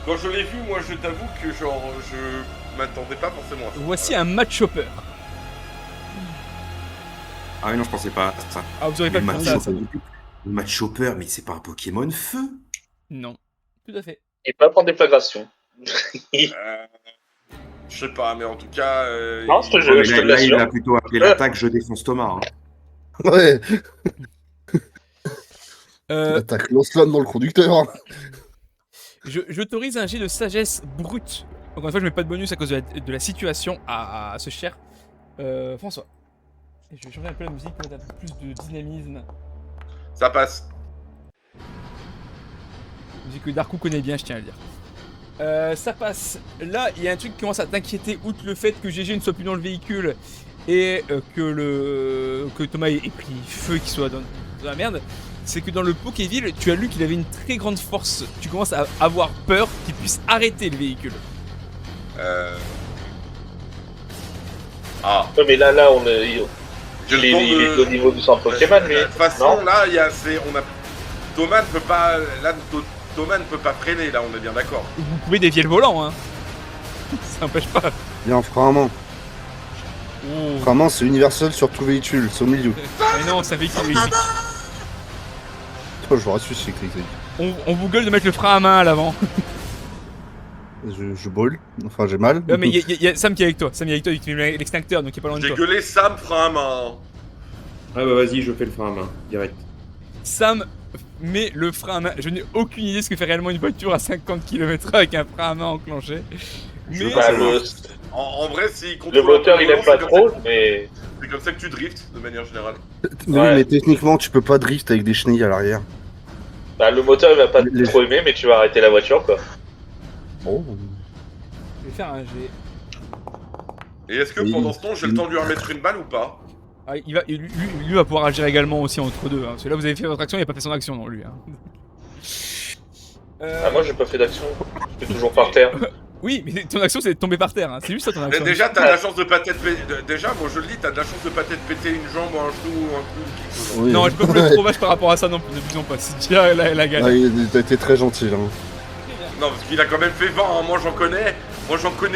Quand je l'ai vu, moi, je t'avoue que je m'attendais pas forcément à ça. Voici un match hopper. Ah oui, non, je pensais pas à ça. Ah, vous aurez pas Le pensé à ça. Le match chopper, mais c'est pas un Pokémon feu. Non, tout à fait. Et pas prendre des flagrations. Je sais pas, mais en tout cas... Non, je te Mais jure, je te là, il l'assure. a plutôt appelé l'attaque Je défonce Thomas. Hein. Ouais, Euh, attaque lance-flamme dans le conducteur. J'autorise un jet de sagesse brute. Encore une fois, je mets pas de bonus à cause de la situation à ce cher François. Et je vais changer un peu la musique pour mettre un peu plus de dynamisme. Ça passe. Musique que Darkou connaît bien, je tiens à le dire. Ça passe. Là, il y a un truc qui commence à t'inquiéter, outre le fait que GG ne soit plus dans le véhicule et que Thomas ait pris feu, qu'il soit dans la merde. C'est que dans le Pokéville, tu as lu qu'il avait une très grande force. Tu commences à avoir peur qu'il puisse arrêter le véhicule. Ah. Ouais, mais là, on est. J'ai Il le temps il est au niveau du centre Pokémon, lui. De toute façon, là, Thomas ne peut pas... Là, Thomas ne peut pas freiner, là, on est bien d'accord. Vous pouvez dévier le volant, hein. Ça n'empêche pas. Bien, frein à main. Oh. Frein à main, c'est universel sur tout véhicule, c'est au milieu. Mais non, ça fait qu'il Oh, je vous rassure, c'est clic. on vous gueule de mettre le frein à main à l'avant. Je brûle, enfin j'ai mal. Non mais il y a Sam qui est avec toi. Sam est avec toi, il utilise l'extincteur, donc il est pas loin de J'ai toi. gueulé Sam, frein à main. Ah bah vas-y, je fais le frein à main, direct. Sam met le frein à main. Je n'ai aucune idée de ce que fait réellement une voiture à 50 km/h avec un frein à main enclenché. Mais Bah, En vrai, s'il le contrôle moteur, un peu il le aime volant, pas c'est comme trop, mais. C'est comme ça que tu driftes, de manière générale. Mais Ouais. oui, mais techniquement, tu peux pas drift avec des chenilles à l'arrière. Bah, le moteur, il va pas Les- trop aimer, mais tu vas arrêter la voiture, quoi. Oh. je vais faire un G. Et est-ce que Oui. pendant ce temps, j'ai le temps de lui remettre une balle ou pas? Ah, lui va pouvoir agir également aussi entre deux. Hein, parce que là vous avez fait votre action, il a pas fait son action non lui. Hein. Ah, moi, j'ai pas fait d'action. Je suis toujours par terre. Oui, mais ton action c'est de tomber par terre. Hein. C'est juste ça ton Mais action. déjà, t'as de la chance de pas t'être Déjà, moi je le dis, t'as de la chance de pas t'être pété une jambe ou un genou ou un cou ou quelque chose. Oui. Non, je peux pas être trop vache par rapport à ça non plus. Ne disons pas. C'est déjà la galère. Ah, t'as été très gentil là. Non, parce qu'il a quand même fait 20, hein. Moi j'en connais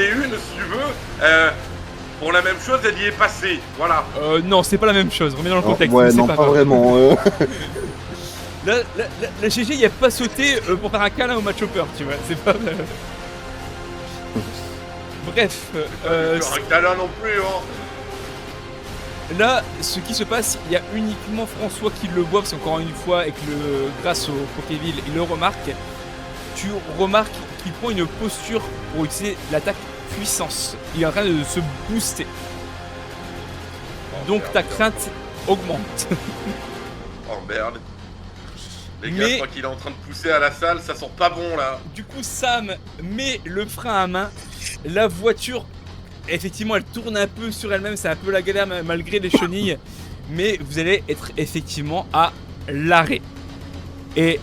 une si tu veux. Pour la même chose, elle y est passée. Voilà. Non, c'est pas la même chose. Remets dans le contexte. Ouais, c'est non, pas vraiment. La GG il a pas sauté pour faire un câlin au match hopper, tu vois. C'est pas. Bref. Un câlin non plus, hein. Là, ce qui se passe, il y a uniquement François qui le voit, parce qu'encore une fois, grâce au Pokéville, il le remarque. Tu remarques qu'il prend une posture pour utiliser l'attaque puissance. Il est en train de se booster. Donc ta crainte augmente. Oh merde. Les gars, je crois qu'il est en train de pousser à la salle, ça sent pas bon là. Du coup, Sam met le frein à main. La voiture, effectivement, elle tourne un peu sur elle-même. C'est un peu la galère malgré les chenilles. Mais vous allez être effectivement à l'arrêt. Et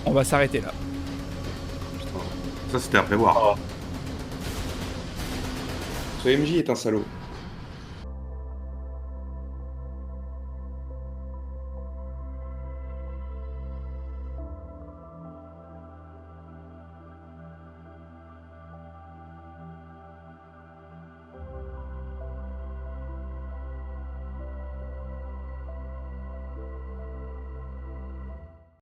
on va s'arrêter là. Ça, c'était à prévoir. Oh. Ce MJ est un salaud.